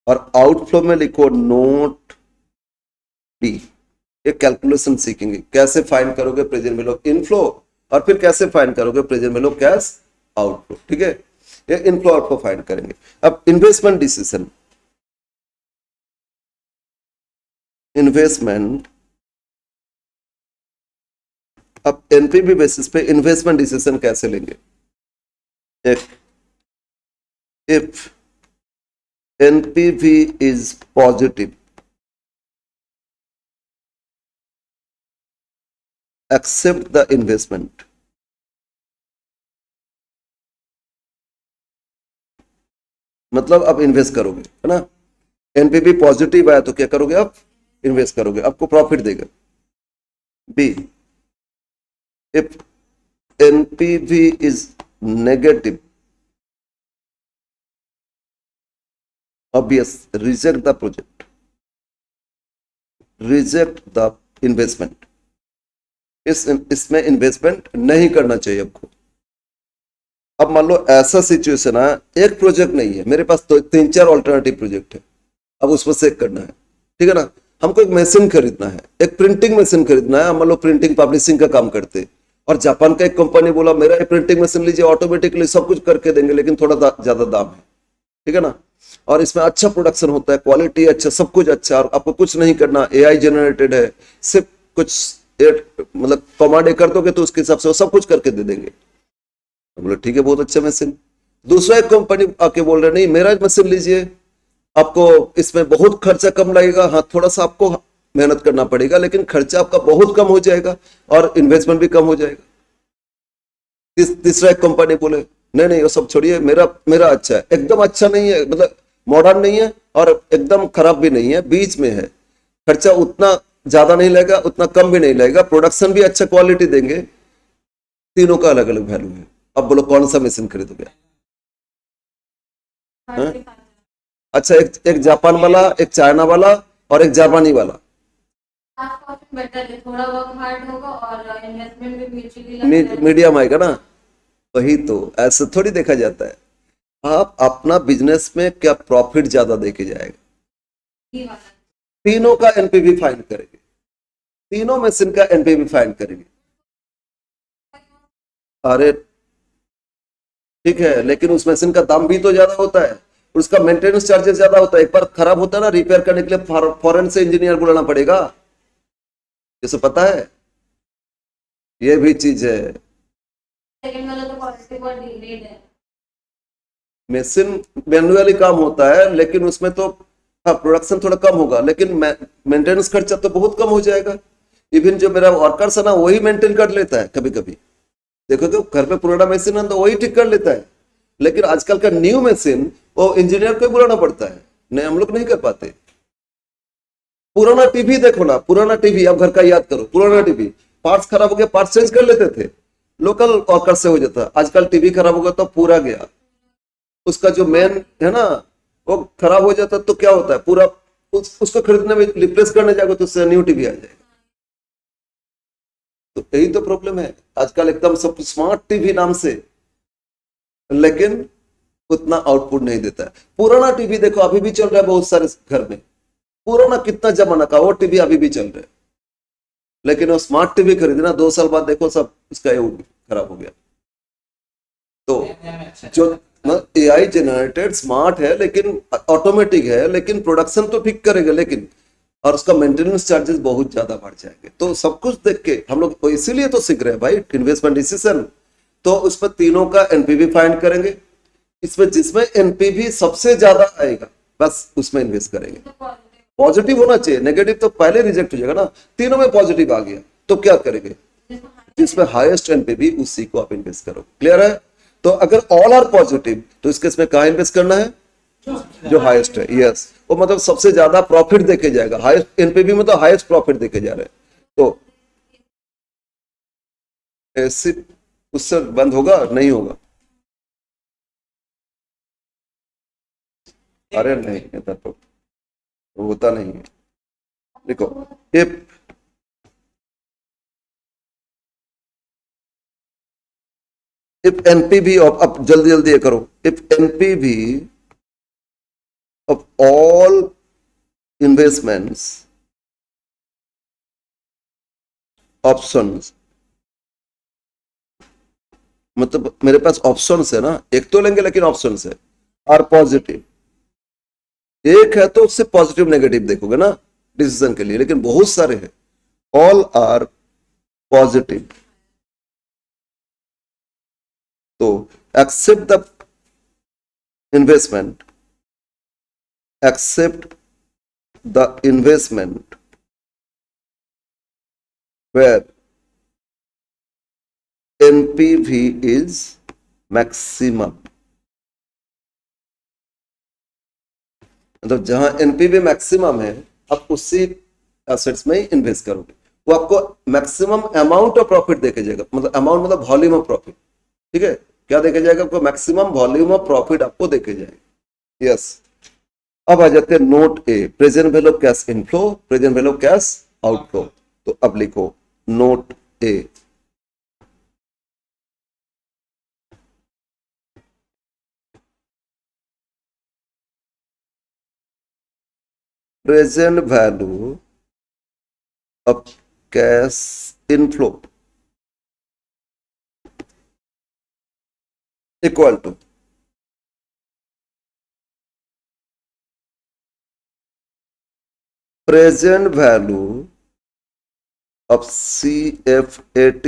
और आउटफ्लो में लिखो नोट बी। ये कैलकुलेशन सीखेंगे, कैसे फाइंड करोगे प्रेजेंट वैल्यू इनफ्लो और फिर कैसे फाइंड करोगे प्रेजेंट वैल्यू कैश आउटफ्लो, ठीक है। ये इनफ्लो आउटफ्लो फाइंड करेंगे। अब इन्वेस्टमेंट डिसीजन, इन्वेस्टमेंट, अब एनपीवी बेसिस पे इन्वेस्टमेंट डिसीजन कैसे लेंगे। If NPV is positive accept the investment, मतलब आप इन्वेस्ट करोगे, है ना। एनपीवी पॉजिटिव आया तो क्या करोगे आप, इन्वेस्ट करोगे, आपको प्रॉफिट देगा। B, if NPV is negative, obvious, reject the project, reject the investment, इसमें इन्वेस्टमेंट नहीं करना चाहिए आपको। अब मान लो ऐसा सिचुएशन है, एक प्रोजेक्ट नहीं है मेरे पास, तो 3-4 ऑल्टरनेटिव प्रोजेक्ट है, अब उसमें से करना है, ठीक है ना। हमको एक मशीन खरीदना है, एक प्रिंटिंग मशीन खरीदना है, मान लो प्रिंटिंग पब्लिशिंग का काम करते, और जापान का एक कंपनी बोला मेरा ये प्रिंटिंग मशीन लीजिए, ऑटोमेटिकली सब कुछ करके देंगे, लेकिन थोड़ा ज्यादा दाम है, ठीक है ना। और इसमें अच्छा प्रोडक्शन होता है, क्वालिटी अच्छा, सब कुछ अच्छा, और आपको कुछ नहीं करना, एआई जनरेटेड है, सिर्फ कुछ मतलब कमांड कर दोगे तो उसके हिसाब से वो सब कुछ करके दे देंगे। बोले ठीक है, बहुत अच्छा मशीन। दूसरा एक कंपनी आके बोल रहे नहीं मेरा मशीन लीजिए, आपको इसमें बहुत खर्चा कम लगेगा, हाँ थोड़ा सा आपको मेहनत करना पड़ेगा, लेकिन खर्चा आपका बहुत कम हो जाएगा और इन्वेस्टमेंट भी कम हो जाएगा। तीसरा एक कंपनी बोले नहीं नहीं वो सब छोड़िए, मेरा मेरा अच्छा है, एकदम अच्छा नहीं है, मतलब मॉडर्न नहीं है और एकदम खराब भी नहीं है, बीच में है, खर्चा उतना ज्यादा नहीं लगेगा उतना कम भी नहीं लगेगा, प्रोडक्शन भी अच्छा क्वालिटी देंगे, तीनों का अलग अलग वैल्यू है। अब बोलो कौन सा मशीन खरीदोगे। हाँ? अच्छा, एक जापान वाला, एक चाइना वाला और एक जापानी वाला, बेटर है, थोड़ा वर्क हार्ड होगा और इन्वेस्टमेंट भी म्यूचुअली लगेगा। मीडियम आएगा ना। वही तो, ऐसे थोड़ी देखा जाता है, आप अपना बिजनेस में क्या प्रॉफिट ज्यादा देके जाएगा। ये वाला तीनों का एनपीवी फाइंड करेंगे, तीनों मशीन का एनपीवी फाइंड करेंगे। अरे ठीक है, लेकिन उस मशीन का दाम भी तो ज्यादा होता है, उसका मेंटेनेंस चार्जेस ज्यादा होता है, एक बार खराब होता है ना, रिपेयर करने के लिए फॉरेन से इंजीनियर बुलाना पड़ेगा, जैसे पता है, ये भी चीज है। सेकंड वाला तो क्वालिटी बहुत डिलेड है। मशीन मैन्युअली काम होता है, लेकिन उसमें तो हाँ प्रोडक्शन थोड़ा कम होगा, लेकिन मेंटेनेंस खर्चा तो बहुत कम हो जाएगा। इवन जो मेरा वर्कर्स है ना वही मेंटेन कर लेता है, कभी कभी देखो तो घर पे पुराना मशीन है तो वही ठीक कर लेता है, लेकिन आजकल का न्यू मशीन वो इंजीनियर को ही बुलाना पड़ता है, नहीं हम लोग नहीं कर पाते। पुराना टीवी देखो ना, पुराना टीवी आप घर का याद करो, पुराना टीवी पार्ट्स खराब हो गया, पार्ट्स चेंज कर लेते थे, लोकल वर्कर से हो जाता। आजकल टीवी खराब हो गया तो पूरा गया, उसका जो मेन है ना वो खराब हो जाता, तो क्या होता है पूरा उसको खरीदने में रिप्लेस करने जाएगा तो उससे न्यू टीवी आ जाएगा। तो यही तो प्रॉब्लम है आजकल, एकदम सब स्मार्ट टीवी नाम से, लेकिन उतना आउटपुट नहीं देता है। पुराना टीवी देखो अभी भी चल रहा है बहुत सारे घर में, पुराना कितना जमाना का वो टीवी अभी भी चल रहा है, लेकिन वो स्मार्ट टीवी खरीदना 2 साल बाद देखो सब इसका खराब हो गया। तो जो एआई जनरेटेड स्मार्ट है, लेकिन ऑटोमेटिक है, लेकिन प्रोडक्शन तो ठीक करेगा, लेकिन और उसका मेंटेनेंस चार्जेस बहुत ज्यादा बढ़ जाएंगे। तो सब कुछ देख के हम लोग इसीलिए तो सीख रहे हैं भाई, इन्वेस्टमेंट डिसीजन। तो उसमें तीनों का एनपीवी फाइंड करेंगे, इसमें जिसमें एनपीवी सबसे ज्यादा आएगा बस उसमें इन्वेस्ट करेंगे। पॉजिटिव होना चाहिए, नेगेटिव तो पहले रिजेक्ट हो जाएगा ना। तीनों में पॉजिटिव आ गया तो क्या करेंगे, जिसमें हाईएस्ट एनपीवी उसी को आप इन्वेस्ट करो। क्लियर है। तो अगर ऑल आर पॉजिटिव तो इस केस में कहां इन्वेस्ट करना है, जो हाईएस्ट है। यस, वो मतलब सबसे ज्यादा प्रॉफिट देके जाएगा, हाईएस्ट एनपीवी में तो हाईएस्ट प्रॉफिट देके जा रहे हैं। तो ऐसे उससे बंद होगा नहीं होगा, अरे नहीं ऐसा तो होता नहीं है। देखो इफ एनपीवी ऑफ, अब जल्दी जल्दी ये करो, if NPV of all investments options, मतलब मेरे पास ऑप्शंस है ना, एक तो लेंगे लेकिन ऑप्शंस है, आर पॉजिटिव, एक है तो उससे पॉजिटिव नेगेटिव देखोगे ना डिसीजन के लिए, लेकिन बहुत सारे हैं, ऑल आर पॉजिटिव, तो accept the investment, accept the investment where NPV is maximum, मतलब जहां एनपीवी मैक्सिमम है आप उसी एसेट्स में ही इन्वेस्ट करोगे। वो आपको मैक्सिमम अमाउंट ऑफ प्रॉफिट देके जाएगा, मतलब अमाउंट मतलब वॉल्यूम ऑफ प्रॉफिट। ठीक है, क्या देके जाएगा आपको? मैक्सिमम वॉल्यूम ऑफ प्रॉफिट आपको देके जाएगा। यस, अब आ जाते हैं note A, present value of cash inflow, present value of cash outflow. तो अब लिखो note A, present value of cash inflow equal to present value of CFAT,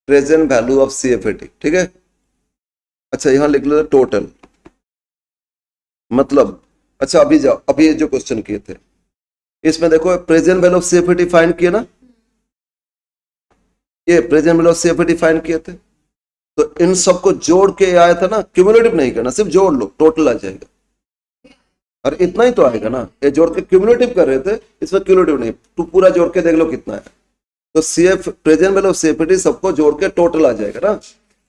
present value of CFAT। ठीक है, अच्छा यहां लिख लो टोटल, मतलब अच्छा अभी जाओ, अभी ये जो क्वेश्चन किए थे इसमें देखो present value of CFAT find किए ना, ये present value of CFAT find किए थे, तो इन सबको जोड़ के आया था ना, क्यूमुलेटिव नहीं करना, सिर्फ जोड़ लो टोटल आ जाएगा। और इतना ही तो आएगा ना, ये जोड़ के क्यूमुलेटिव कर रहे थे, इसमें क्यूमुलेटिव नहीं, तो पूरा जोड़ के देख लो कितना है। तो प्रेजेंट वैल्यू ऑफ CFAT सबको जोड़ के टोटल आ जाएगा ना,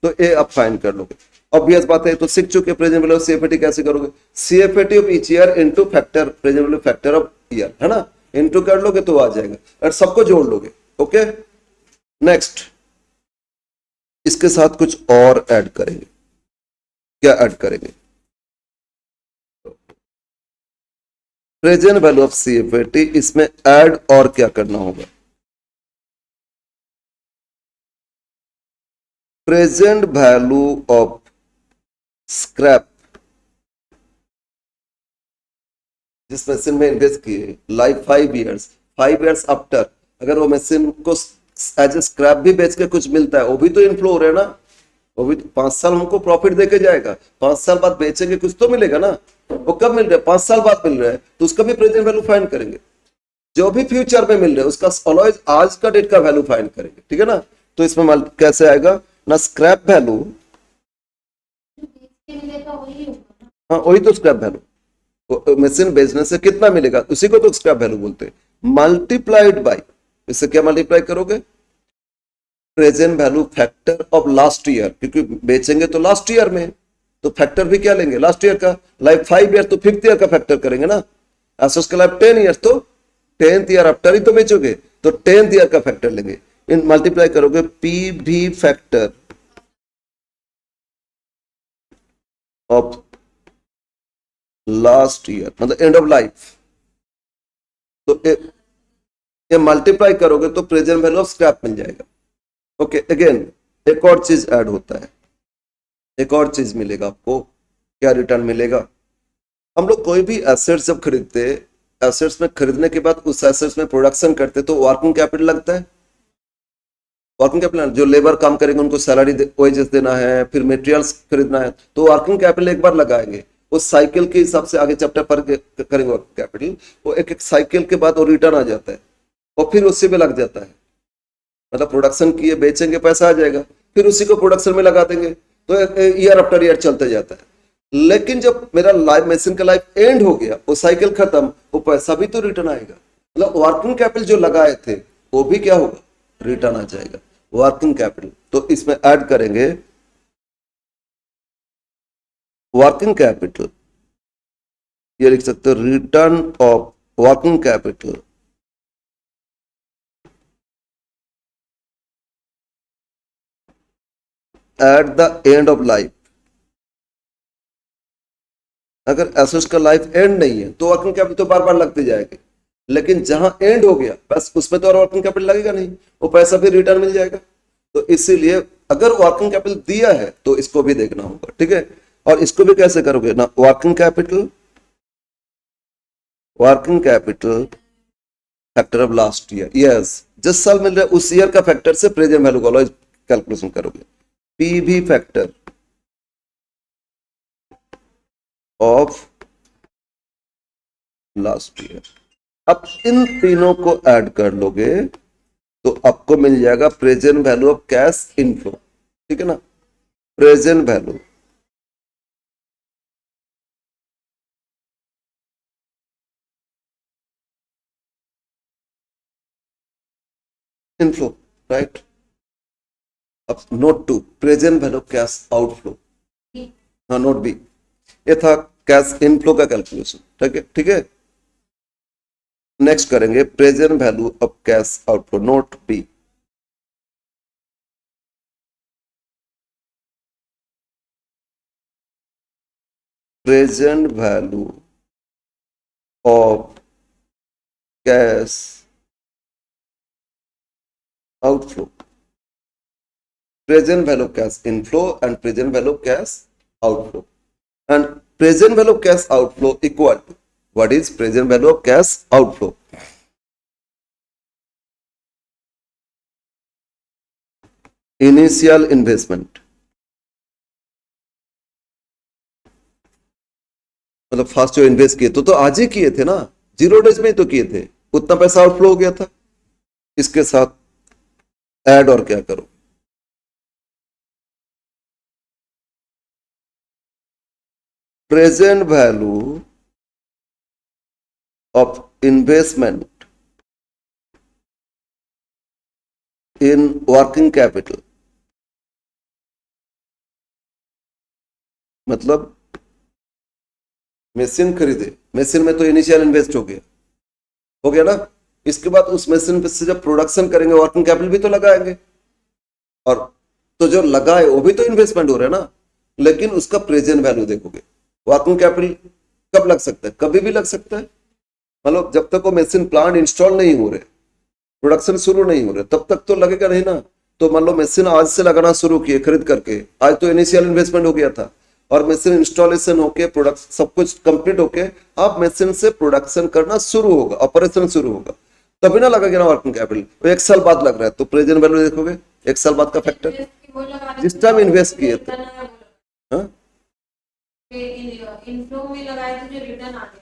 तो ये आप फाइंड कर लोगे। ऑब्वियस बात है, तो सीख चुके प्रेजेंट वैल्यू ऑफ CFAT कैसे करोगे, CFAT of each year into factor present value factor of year, है ना, इनटू कर लोगे तो आ जाएगा, और सबको जोड़ लोगे। ओके, नेक्स्ट इसके साथ कुछ और ऐड करेंगे। क्या ऐड करेंगे? प्रेजेंट वैल्यू ऑफ CFAT, इसमें ऐड और क्या करना होगा? प्रेजेंट वैल्यू ऑफ स्क्रैप, जिस मशीन में इन्वेस्ट किए, लाइफ 5 इयर्स, 5 इयर्स आफ्टर अगर वो मशीन को एज ए स्क्रैप भी बेच के कुछ मिलता है, वो भी तो इनफ्लो हो रहा है ना, वो भी 5 साल हमको प्रॉफिट देके जाएगा, 5 साल बाद बेचेंगे कुछ तो मिलेगा ना, वो कब मिल रहा है? 5 साल बाद मिल रहा है, तो उसका भी प्रेजेंट वैल्यू फाइंड करेंगे। जो भी फ्यूचर में मिल रहा है उसका ऑलवेज आज का डेट का वैल्यू फाइंड करेंगे। ठीक है ना, तो इसमें कैसे आएगा ना, स्क्रैप वैल्यू, हाँ वही तो स्क्रैप वैल्यू, मशीन बेचने से कितना मिलेगा उसी को तो स्क्रैप वैल्यू बोलते हैं, मल्टीप्लाइड बाय, इससे क्या मल्टीप्लाई करोगे? Present value factor of last year, क्योंकि बेचेंगे तो लास्ट ईयर में, तो फैक्टर भी क्या लेंगे? लास्ट ईयर का। लाइफ 5 ईयर तो 5th ईयर का फैक्टर करेंगे ना, एसोस का लाइफ 10 ईयर तो 10th ईयर आफ्टर ही तो बेचोगे, तो 10th ईयर का फैक्टर लेंगे, इन मल्टीप्लाई करोगे PV factor of last year, मतलब एंड ऑफ लाइफ, तो ये मल्टीप्लाई करोगे तो प्रेजेंट वैल्यू ऑफ स्क्रैप मिल जाएगा। ओके, अगेन एक और चीज ऐड होता है, एक और चीज मिलेगा आपको। क्या रिटर्न मिलेगा? हम लोग कोई भी एसेट्स जब खरीदते, एसेट्स में खरीदने के बाद उस एसेट्स में प्रोडक्शन करते तो वर्किंग कैपिटल लगता है। वर्किंग कैपिटल जो लेबर काम करेंगे उनको सैलरी वेजेस देना है, फिर मटेरियल्स खरीदना है, तो वर्किंग कैपिटल एक बार लगाएंगे, उस साइकिल के हिसाब से आगे चैप्टर पर करेंगे वर्किंग कैपिटल, वो एक एक साइकिल के बाद वो रिटर्न आ जाता है और फिर उसी में लग जाता है, मतलब प्रोडक्शन किए बेचेंगे पैसा आ जाएगा, फिर उसी को प्रोडक्शन में लगा देंगे, तो ईयर आफ्टर ईयर चलते जाता है। लेकिन जब मेरा लाइफ मशीन का लाइफ एंड हो गया, वो साइकिल खत्म, वो पैसा भी तो रिटर्न आएगा, मतलब वर्किंग कैपिटल जो लगाए थे वो भी क्या होगा? रिटर्न आ जाएगा वर्किंग कैपिटल। तो इसमें ऐड करेंगे वर्किंग कैपिटल, ये लिख सकते हो return of working capital at the end of life. अगर एसेट्स का लाइफ एंड नहीं है तो वर्किंग कैपिटल तो बार बार लगते जाएंगे, लेकिन जहां एंड हो गया बस उसमें तो और वर्किंग कैपिटल लगेगा नहीं, वो पैसा भी रिटर्न मिल जाएगा। तो इसीलिए अगर वर्किंग कैपिटल दिया है तो इसको भी देखना होगा। ठीक है, और इसको भी कैसे करोगे ना, working capital factor of last year, yes जिस साल मिल रहा है उस ईयर का फैक्टर से प्रेजेंट वैल्यू को ऑलवेज कैलकुलेशन करोगे। PV factor of last year, अब इन तीनों को ऐड कर लोगे तो आपको मिल जाएगा present value of cash inflow, ठीक है ना, प्रेजेंट वैल्यू इनफ्लो, राइट। अब note 2 present value of cash outflow, हाँ नोट बी, ये था कैश इनफ्लो का कैलकुलेशन, ठीक है, ठीक है। नेक्स्ट करेंगे present value of cash outflow, note B. Present value of cash outflow, present value of cash inflow and present value of cash outflow, and present value of cash outflow equal to, what is present value of cash outflow? Initial investment, मतलब फर्स्ट जो इन्वेस्ट किए तो आज ही किए थे ना, 0 डेज में ही तो किए थे, उतना पैसा आउटफ्लो हो गया था। इसके साथ ऐड और क्या करो, present value of investment in working capital, मतलब मशीन खरीदे, मशीन में तो इनिशियल इन्वेस्ट हो गया ना, इसके बाद उस मशीन पे से जब प्रोडक्शन करेंगे वर्किंग कैपिटल भी तो लगाएंगे, और तो जो लगाए वो भी तो इन्वेस्टमेंट हो रहा है ना, लेकिन उसका प्रेजेंट वैल्यू देखोगे। वर्किंग कैपिटल कब लग सकता है, कभी भी लग सकता है, मतलब जब तक वो मशीन प्लांट इंस्टॉल नहीं हो रहे, प्रोडक्शन शुरू नहीं हो रहे, तब तक तो लगेगा नहीं ना। तो मान लो मशीन आज से लगाना शुरू किए खरीद करके, आज तो इनिशियल इन्वेस्टमेंट हो गया था, और मशीन इंस्टॉलेशन होके प्रोडक्ट सब कुछ कंप्लीट होके आप मशीन से प्रोडक्शन करना शुरू होगा, ऑपरेशन शुरू होगा, तभी ना लगेगा ना वर्किंग कैपिटल। वो 1 साल बाद लग रहा है तो प्रेजेंट वैल्यू देखोगे 1 साल बाद का फैक्टर, जिस टाइम इन्वेस्ट किए थे। हाँ? इनफ्लो में लगाए थे जो रिटर्न आ गया,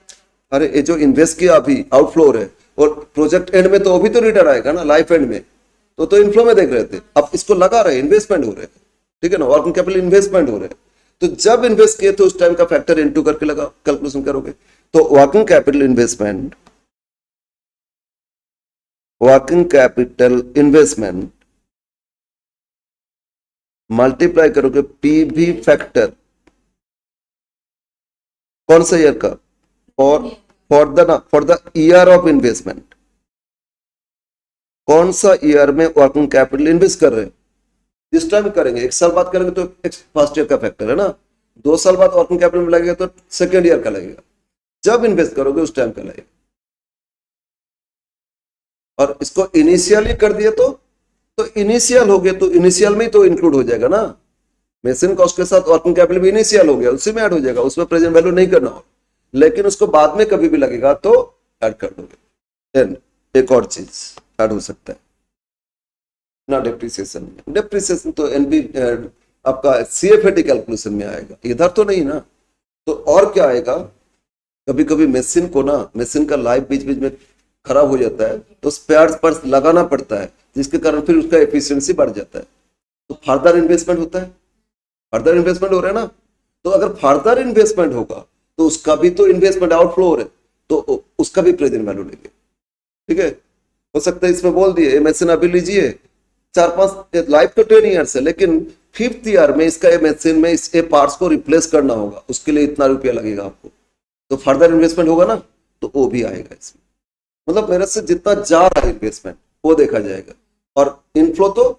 अरे ये जो इन्वेस्ट किया अभी आउटफ्लो है, और प्रोजेक्ट एंड में तो अभी तो रिटर्न आएगा ना, लाइफ एंड में तो इनफ्लो में देख रहे थे, अब इसको लगा रहे इन्वेस्टमेंट हो रहे हैं, ठीक है ना, वर्किंग कैपिटल इन्वेस्टमेंट हो रहे हैं, तो जब इन्वेस्ट किए तो उस टाइम का फैक्टर इनटू करके लगा कैलकुलेशन करोगे, तो वर्किंग कैपिटल इन्वेस्टमेंट मल्टीप्लाई करोगे पीवी फैक्टर, कौन सा ईयर का, for the year of investment, कौन सा ईयर में वर्किंग कैपिटल इन्वेस्ट कर रहे हैं, जिस टाइम करेंगे 1 साल बाद करेंगे तो फर्स्ट ईयर का फैक्टर है ना, 2 साल बाद वर्किंग कैपिटल में लगेगा तो सेकेंड ईयर का लगेगा, जब इन्वेस्ट करोगे उस टाइम का लगेगा। और इसको इनिशियली कर दिए तो इनिशियल हो गया, तो इनिशियल में ही तो इंक्लूड हो जाएगा ना, मशीन कॉस्ट के साथ वर्किंग कैपिटल भी इनिशियल हो गया, उसी में ऐड हो जाएगा, उसमें प्रेजेंट वैल्यू नहीं करना हो, लेकिन उसको बाद में कभी भी लगेगा तो ऐड कर दोगे। देन एक और चीज ऐड हो सकता है ना, डिप्रिसिएशन तो एनबी आपका सीएफएटी कैलकुलेशन में आएगा, इधर तो नहीं ना, तो और क्या आएगा, कभी कभी मशीन को ना, मशीन का लाइफ बीच बीच में खराब हो जाता है तो स्पेयर पार्ट्स लगाना पड़ता है, जिसके कारण फिर उसका एफिशिएंसी बढ़ जाता है, तो फर्दर इन्वेस्टमेंट होता है, फर्दर इन्वेस्टमेंट हो रहा है ना, तो अगर फर्दर इन्वेस्टमेंट होगा तो उसका भी तो इन्वेस्टमेंट आउटफ्लो हो रहा है, तो उसका भी प्रेजेंट वैल्यू लेंगे, ठीक है। हो सकता है इसमें बोल दिए मशीन अभी लीजिए 4-5 लाइफ तो 10 ईयर्स है, लेकिन 5th ईयर में इसका मशीन में इस पार्ट्स को रिप्लेस करना होगा, उसके लिए इतना रुपया लगेगा आपको, तो फर्दर इन्वेस्टमेंट होगा ना, तो वो भी आएगा इसमें, मतलब मेरे से जितना जा रहा है इन्वेस्टमेंट वो देखा जाएगा, और इनफ्लो तो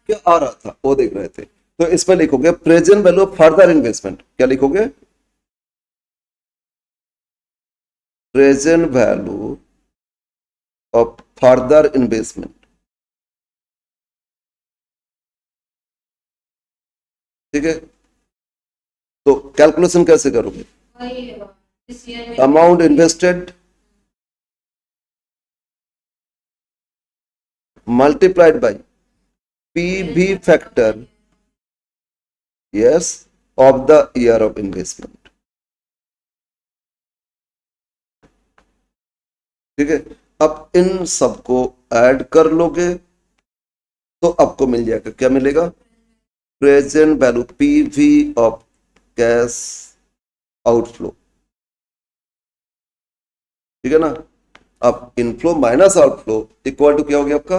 क्या आ रहा था वो देख रहे थे, तो इसमें लिखोगे present value of further investment, क्या लिखोगे, present value of further investment, ठीक है। तो कैलकुलेशन कैसे करोगे, वही इस ईयर में amount invested multiplied by PV factor, yes, of the year of investment, ठीक है। अब इन सबको ऐड कर लोगे तो आपको मिल जाएगा, क्या मिलेगा, present value PV of cash outflow, ठीक है ना। अब inflow minus outflow equal to क्या हो गया आपका,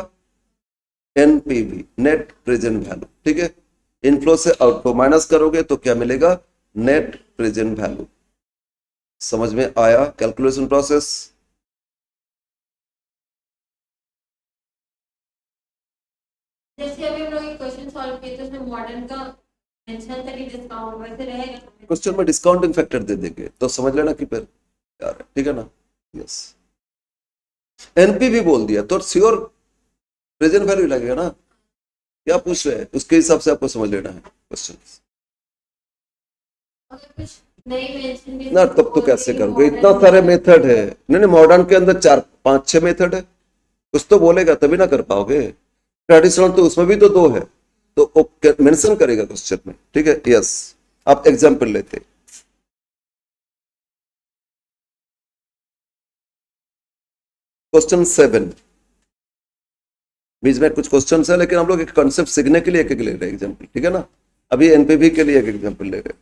एनपीवी, नेट प्रेजेंट वैल्यू, ठीक है। इनफ्लो से आउटफ्लो माइनस करोगे तो क्या मिलेगा, नेट प्रेजेंट वैल्यू। समझ में आया कैलकुलेशन प्रोसेस। जैसे अभी हम लोग एक क्वेश्चन सॉल्व किए तो उसमें मॉडर्न का मेंशन था कि डिस्काउंट वैसे रहेगा। क्वेश्चन में डिस्काउंटिंग फैक्टर दे देंगे तो समझ लेना कि फिर यार, ठीक है ना। यस, एनपीवी बोल दिया तो श्योर प्रेजेंट वैल्यू लगेगा ना, क्या पूछ रहे हैं उसके हिसाब से आपको समझ लेना है क्वेश्चन अगर कुछ नहीं मेंशन भी ना। तब तो कैसे करोगे, इतना सारे मेथड है। नहीं नहीं, मॉडर्न के अंदर 4 5 6 मेथड है, कुछ तो बोलेगा तभी ना कर पाओगे। ट्रेडिशनल तो उसमें भी तो 2 है, तो वो मेंशन करेगा क्वेश्चन में, ठीक है। यस, आप एग्जाम्पल लेते, क्वेश्चन 7, बीच में कुछ क्वेश्चन है लेकिन हम लोग एक कॉन्सेप्ट सीखने के लिए एक एक ले रहे हैं एग्जाम्पल, ठीक है ना। अभी एनपीवी के लिए एक एग्जाम्पल ले रहे हैं।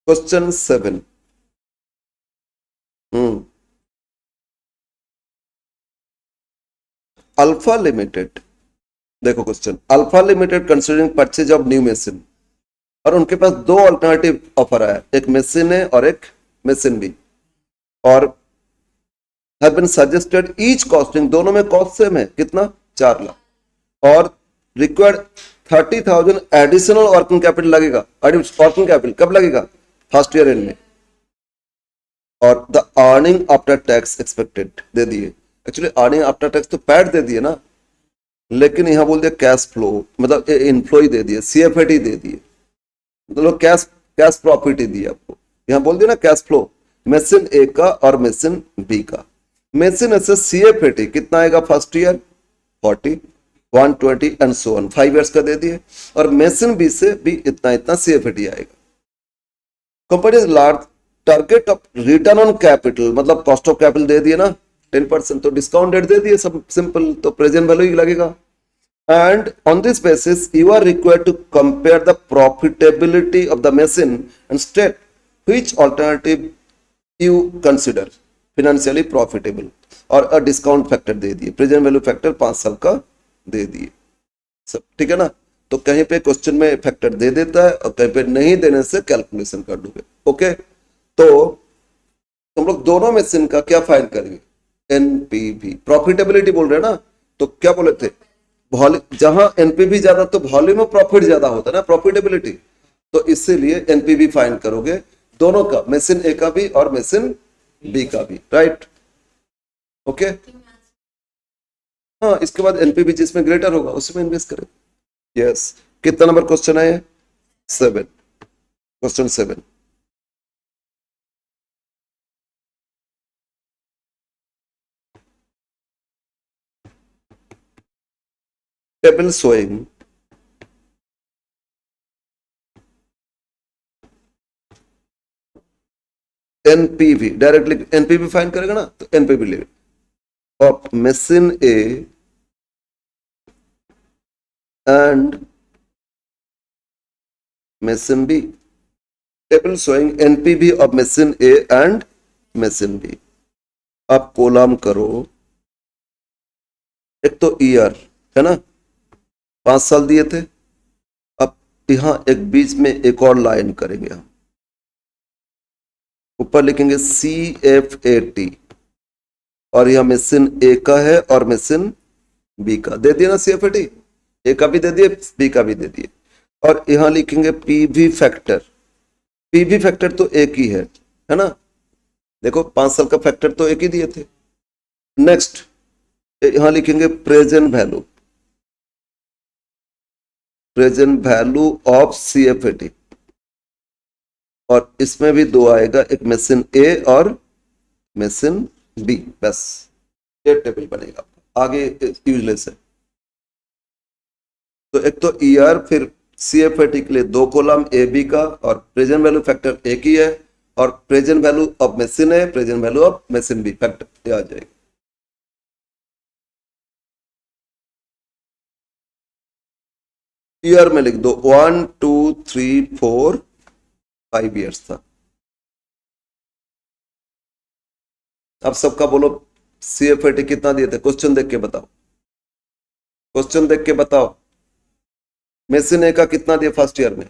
क्वेश्चन 7, अल्फा लिमिटेड, देखो question, alpha limited considering purchase of new machine, और उनके पास 2 अल्टरनेटिव ऑफर आया, एक मशीन है और एक मशीन बी, और have been suggested each costing, दोनों में कॉस्ट सेम है, कितना, 4 लाख, और रिक्वायर्ड 30,000 एडिशनल वर्किंग कैपिटल लगेगा। वर्किंग कैपिटल कब लगेगा, फर्स्ट ईयर एंड में, और the earning after tax expected दे दिए। एक्चुअली अर्निंग आफ्टर टैक्स तो पैड दे दिए ना, लेकिन यहां बोल दिया कैश फ्लो, मतलब इनफ्लो ही दे दिए, सीएफएटी दे दिए, मतलब कैश कैश प्रॉफिट ही दिया आपको। यहां बोल दिया ना कैश फ्लो, मशीन ए का और मशीन बी का। मशीन ए से सीएफएटी कितना आएगा first year, 40, 120 and so on, 5 years का दे दिए, और मशीन बी से भी इतना इतना सीएफएटी आएगा। Company is large, target of return on capital, मतलब कॉस्ट ऑफ कैपिटल दे दिए ना 10%, तो डिस्काउंट रेट दे दिए, सब सिंपल, तो प्रेजेंट वैल्यू ही लगेगा। And on this basis, you are required to compare the profitability of the machine and state which alternative you consider financially profitable, और a discount factor दे दिए, प्रेजेंट वैल्यू फैक्टर 5 साल का दे दिए, सब ठीक है ना। तो कहीं पे क्वेश्चन में फैक्टर दे देता है और कहीं पे नहीं देने से कैलकुलेशन कर दोगे। ओके, तो हम लोग दोनों मशीन का क्या फाइंड करेंगे, एनपीवी, प्रॉफिटेबिलिटी बोल रहे हैं ना, तो क्या बोले थे, जहां एनपीवी ज्यादा तो वॉल्यूम में प्रॉफिट ज्यादा होता है ना, प्रॉफिटेबिलिटी, तो इसीलिए एनपीवी फाइंड करोगे दोनों का, मशीन ए का भी और मशीन बी का भी, राइट। ओके, हाँ, इसके बाद एनपीवी जिसमें ग्रेटर होगा उसमें इन्वेस्ट करें। यस, कितना नंबर क्वेश्चन है, 7, question 7। Table showing NPV, directly NPV find करेगा ना, तो एनपीवी ले of machine A and machine B, table showing NPV of machine A and machine B. आप कोलम करो, एक तो ईयर है ना, 5 साल दिए थे, अब यहां एक बीच में एक और लाइन करेंगे हम, ऊपर लिखेंगे CFAT, और यह मशीन ए का है और मशीन बी का दे दिया ना, CFAT ए का भी दे दिए, बी का भी दे दिए, और यहां लिखेंगे पीवी फैक्टर, पीवी फैक्टर तो एक ही है ना, देखो 5 साल का फैक्टर तो एक ही दिए थे। नेक्स्ट यहां लिखेंगे present value, present value of CFAT, और इसमें भी 2 आएगा, एक मशीन ए और मशीन बी, बस ये टेबल बनेगा, आगे यूजलेस है। तो एक तो ईयर, फिर CFAT के लिए 2 कॉलम ए बी का, और प्रेजेंट वैल्यू फैक्टर एक ही है, और प्रेजेंट वैल्यू ऑफ मशीन है, present value of machine B factor आ जाएगा। ईयर में लिख दो 1 2 3 4 5 ईयर्स था। अब सबका बोलो CFAT कितना दिए थे, क्वेश्चन देख के बताओ, क्वेश्चन देख के बताओ। मेसिन ए का कितना दिया फर्स्ट ईयर में?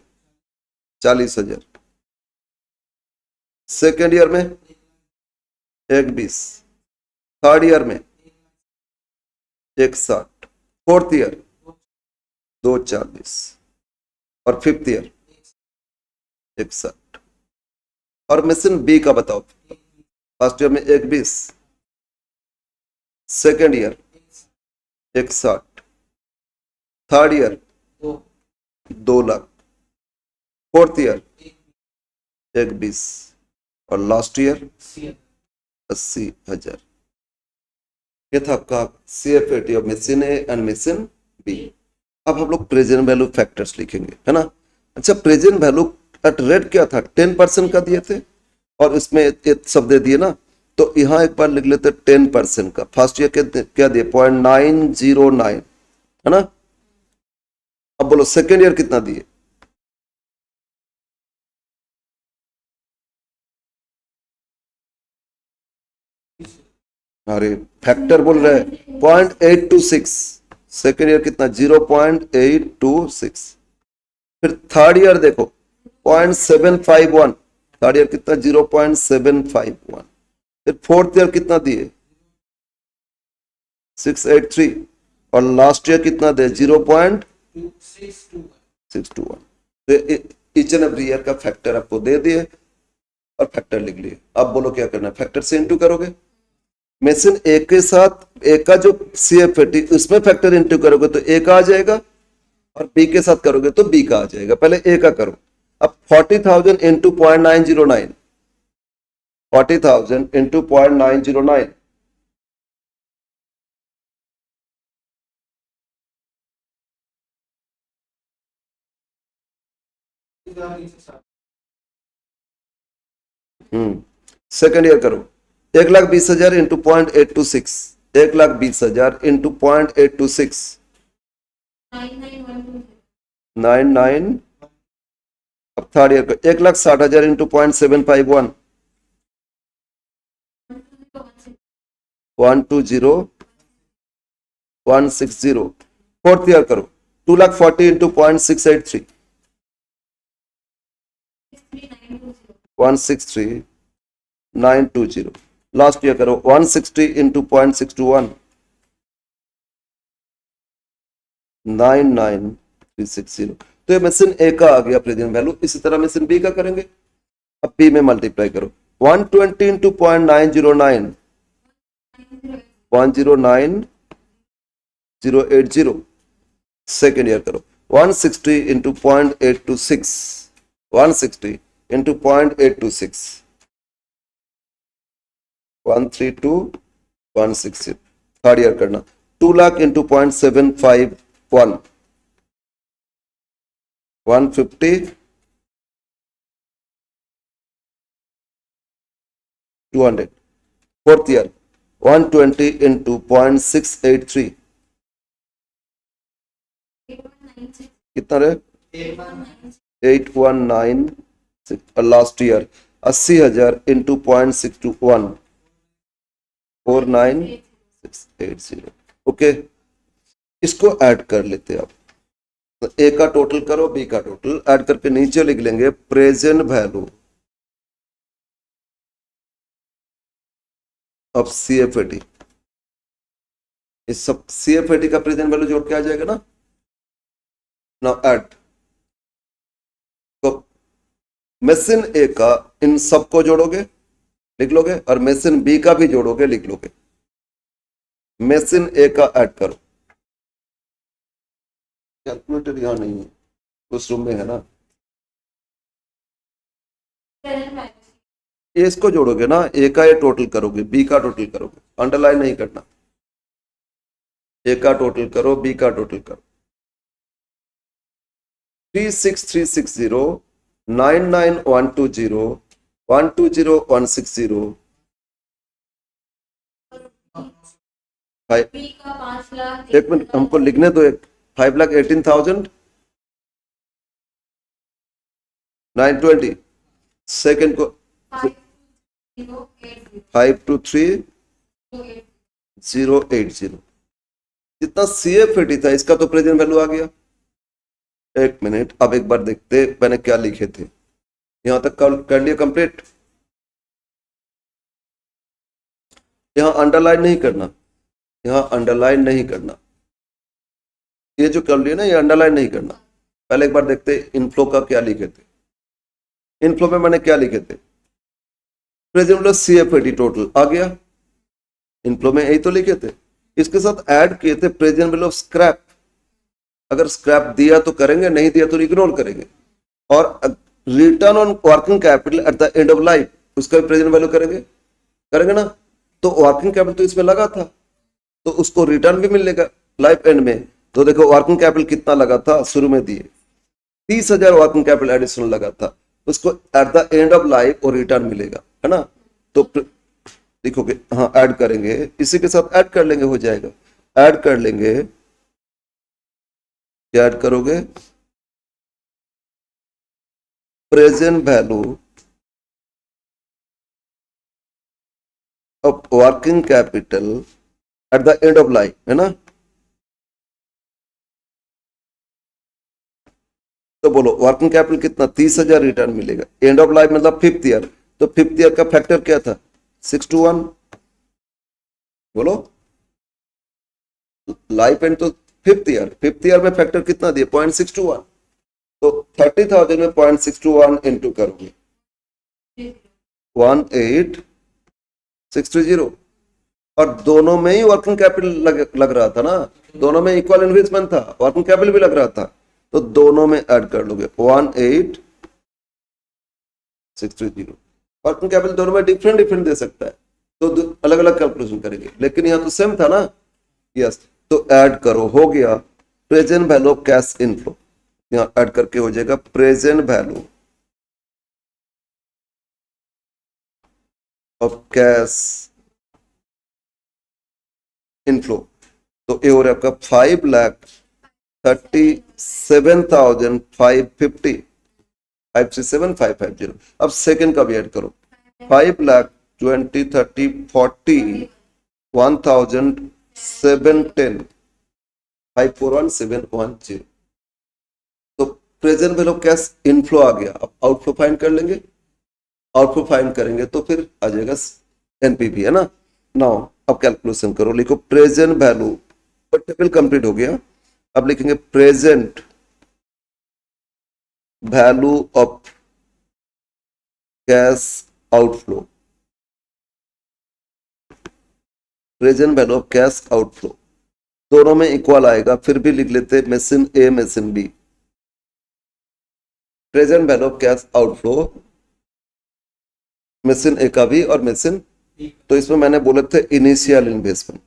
40,000। सेकेंड ईयर में 1,20। थर्ड ईयर में 1,60। फोर्थ ईयर 2,40 और फिफ्थ ईयर 1,60। और मेसिन बी का बताओ, फर्स्ट ईयर में 1,20, second year 1,60, third year 2 lakh, fourth year 1,20 और लास्ट ईयर 80,000। ये था आपका CFAT of machine A and machine B. अब हम लोग प्रेजेंट वैल्यू फैक्टर्स लिखेंगे, है ना। अच्छा, प्रेजेंट वैल्यू एट रेट क्या था? 10% का दिए थे और इसमें एक सब दे दिए ना, तो यहाँ एक बार लिख लेते 10% का। फर्स्ट ईयर क्या दिए? 0.909, है ना। अब बोलो सेकेंड ईयर कितना दिए? अरे फैक्टर बोल रहे हैं 0.826। सेकेंड ईयर कितना? 0.826। फिर थर्ड ईयर देखो 0.751। थर्ड ईयर कितना? 0.751। फिर फोर्थ ईयर कितना दिए? 683 और लास्ट ईयर कितना दे? 0.621। तो ईच एंड एवरी ईयर का फैक्टर आपको दे दिए और फैक्टर लिख लिए। अब बोलो क्या करना है? फैक्टर से इंटू करोगे। मेसिन ए के साथ ए का जो CFAT उसमें फैक्टर इंटू करोगे तो ए का आ जाएगा और बी के साथ करोगे तो बी का आ जाएगा। पहले ए का करो। अब 40,000 इंटू 0.909, 40,000 इंटू 0.909, सेकेंड ईयर करो 1,20,000 इंटू 0.826, 1,20,000 इंटू 0.826, 9912 99। अब थर्ड ईयर का 1,60,000 इंटू 0.751, 120,160। फोर्थ ईयर करो 2,40,000 इंटू 0.683, 163,920। लास्ट ईयर करो 160 इंटू 0.621, 99,360। तो ये मेसिन ए का आ गया प्रेजेंट वैल्यू। इसी तरह मेसिन बी का करेंगे। अब बी में मल्टीप्लाई करो 120 इंटू 0.909, 109,080। सेकेंड ईयर करो 160 इंटू 0.826, 160 इंटू 0.826, 132,160। थर्ड ईयर करना 2 lakh into 0.751, 150, 200। Fourth year 120 into 0.683, कितना रहे? 8,196। और लास्ट ईयर 80,000 इंटू 0.621, 4,9,680। ओके, इसको ऐड कर लेते हैं आप। तो ए का टोटल करो, बी का टोटल ऐड करके नीचे लिख लेंगे प्रेजेंट वैल्यू ऑफ CFAT। इस सब CFAT का प्रेजेंट वैल्यू जोड़ के आ जाएगा ना। नाउ ऐड, तो मेसिन ए का इन सबको जोड़ोगे लिख लोगे और मेसिन बी का भी जोड़ोगे लिख लोगे। मेसिन ए का ऐड करो। कैलकुलेटर यहां नहीं है, उस रूम में है ना। ये इसको जोड़ोगे ना, ए का ये टोटल करोगे, बी का टोटल करोगे, अंडरलाइन नहीं करना। ए का टोटल करो, बी का टोटल करो। 36,360, 99,120, 120,160, बी का 5 लाख एक मिनट हमको लिखने दो। 5,18,000 920, सेकेंड को 52080 523 जितना CF80 था इसका तो प्रेजेंट वैल्यू आ गया। एक मिनट, अब एक बार देखते मैंने क्या लिखे थे, यहां तक कर लिया कंप्लीट। यहां अंडरलाइन नहीं करना, यहां अंडरलाइन नहीं करना, ये जो कर लिया ना ये अंडरलाइन नहीं करना। पहले एक बार देखते इनफ्लो का क्या लिखे थे। इनफ्लो में मैंने क्या लिखे थे, प्रेजेंट प्लस CF80 टोटल आ गया, इनफ्लो में यही तो लिखे थे। इसके साथ ऐड किए थे प्रेजेंट वैल्यू ऑफ स्क्रैप, अगर स्क्रैप दिया तो करेंगे, नहीं दिया तो इग्नोर करेंगे। और return on working capital at the end of life, उसका भी प्रेजेंट वैल्यू करेंगे, करेंगे ना। तो वर्किंग कैपिटल तो इसमें लगा था तो उसको रिटर्न भी मिलेगा लाइफ एंड में। तो देखो वर्किंग कैपिटल कितना लगा था, शुरू में दिए 30,000 वर्किंग कैपिटल एडिशनल लगा था, उसको at the end of life और रिटर्न मिलेगा, है ना। तो लिखोगे, हाँ ऐड करेंगे, इसी के साथ ऐड कर लेंगे, हो जाएगा। ऐड कर लेंगे, क्या ऐड करोगे, present value of working capital at the end of life, है ना। तो बोलो वर्किंग कैपिटल कितना, 30,000 रिटर्न मिलेगा, एंड ऑफ लाइफ मतलब 5th ईयर, तो 5th ईयर का फैक्टर क्या था 6 to 1, बोलो लाइफ एंड तो 5th ईयर, 5th ईयर में फैक्टर कितना दिया 0.621, तो 30,000 में 0.621 इंटू करोगे 18630, और दोनों में ही वर्किंग कैपिटल लग रहा था ना, दोनों में इक्वल इन्वेस्टमेंट था, वर्किंग कैपिटल भी लग रहा था, तो दोनों में ऐड कर लोगे 18630। वर्किंग कैपिटल दोनों में डिफरेंट दे सकता है, तो अलग अलग कैलकुलेशन करेंगे, लेकिन यहां तो सेम था ना। यस, तो ऐड करो, हो गया present value of cash inflow, यहां ऐड करके हो जाएगा present value of cash inflow. तो ये हो रहा है आपका 5,37,550, 537,550। अब सेकंड का भी ऐड करो, 5,20,30,40 1,710 541,710। तो present value of cash inflow आ गया। अब आउटफ्लो फाइंड कर लेंगे, आउटफ्लो फाइंड करेंगे तो फिर आ जाएगा NPV, है ना। नाउ अब कैलकुलेशन करो, लिखो प्रेजेंट वैल्यू, टेबल कंप्लीट हो गया। अब लिखेंगे present value of cash outflow, present value of cash outflow, दोनों में इक्वल आएगा, फिर भी लिख लेते machine A machine B. Present value of cash outflow machine A का भी और मशीन, तो इसमें मैंने बोले थे इनिशियल इन्वेस्टमेंट।